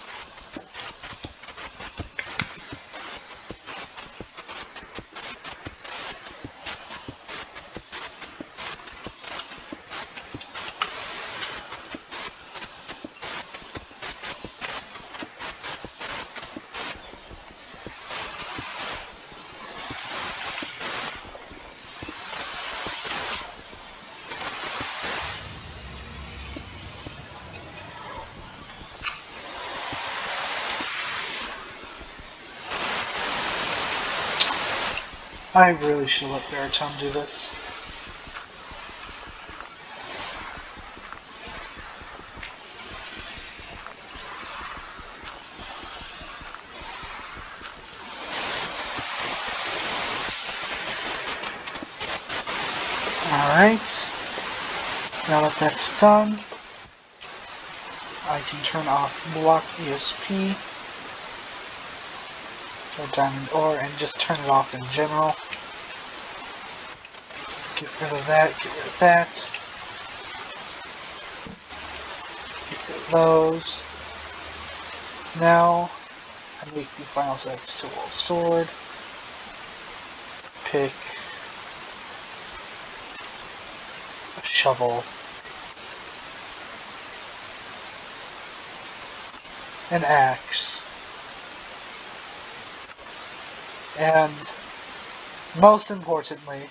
I really should let Baritone do this. Alright, now that that's done, I can turn off block ESP, or diamond ore, and just turn it off in general. Get rid of that, get rid of that. Get rid of those. Now, I make the final select tool. Sword. Pick. A shovel. An axe. And, most importantly,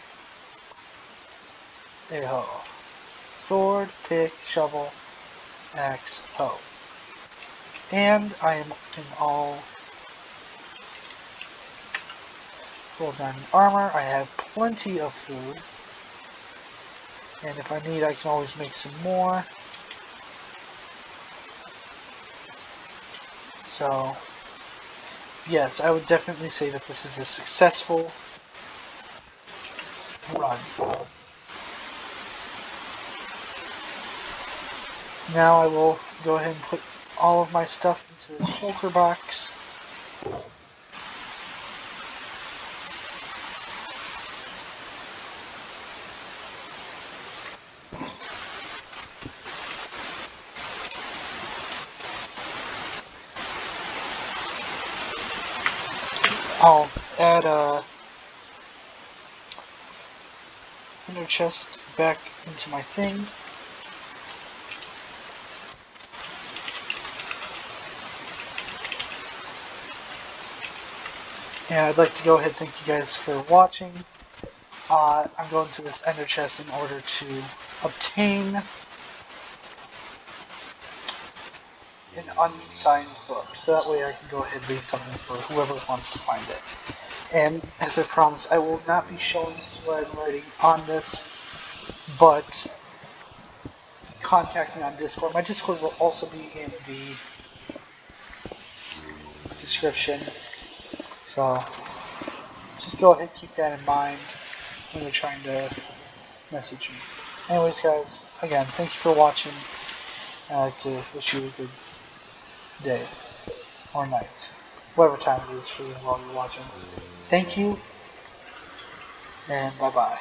a hoe. Sword, pick, shovel, axe, hoe. And I am in all full diamond armor. I have plenty of food. And if I need, I can always make some more. So, yes, I would definitely say that this is a successful run. Now I will go ahead and put all of my stuff into the shulker box. I'll add a inner chest back into my thing. And I'd like to go ahead and thank you guys for watching. I'm going to this ender chest in order to obtain an unsigned book. So that way I can go ahead and leave something for whoever wants to find it. And as I promised, I will not be showing what I'm writing on this, but contact me on Discord. My Discord will also be in the description. So just go ahead and keep that in mind when you're trying to message me. Anyways, guys, again, thank you for watching. I'd like to wish you a good day or night, whatever time it is for you while you're watching. Thank you, and bye-bye.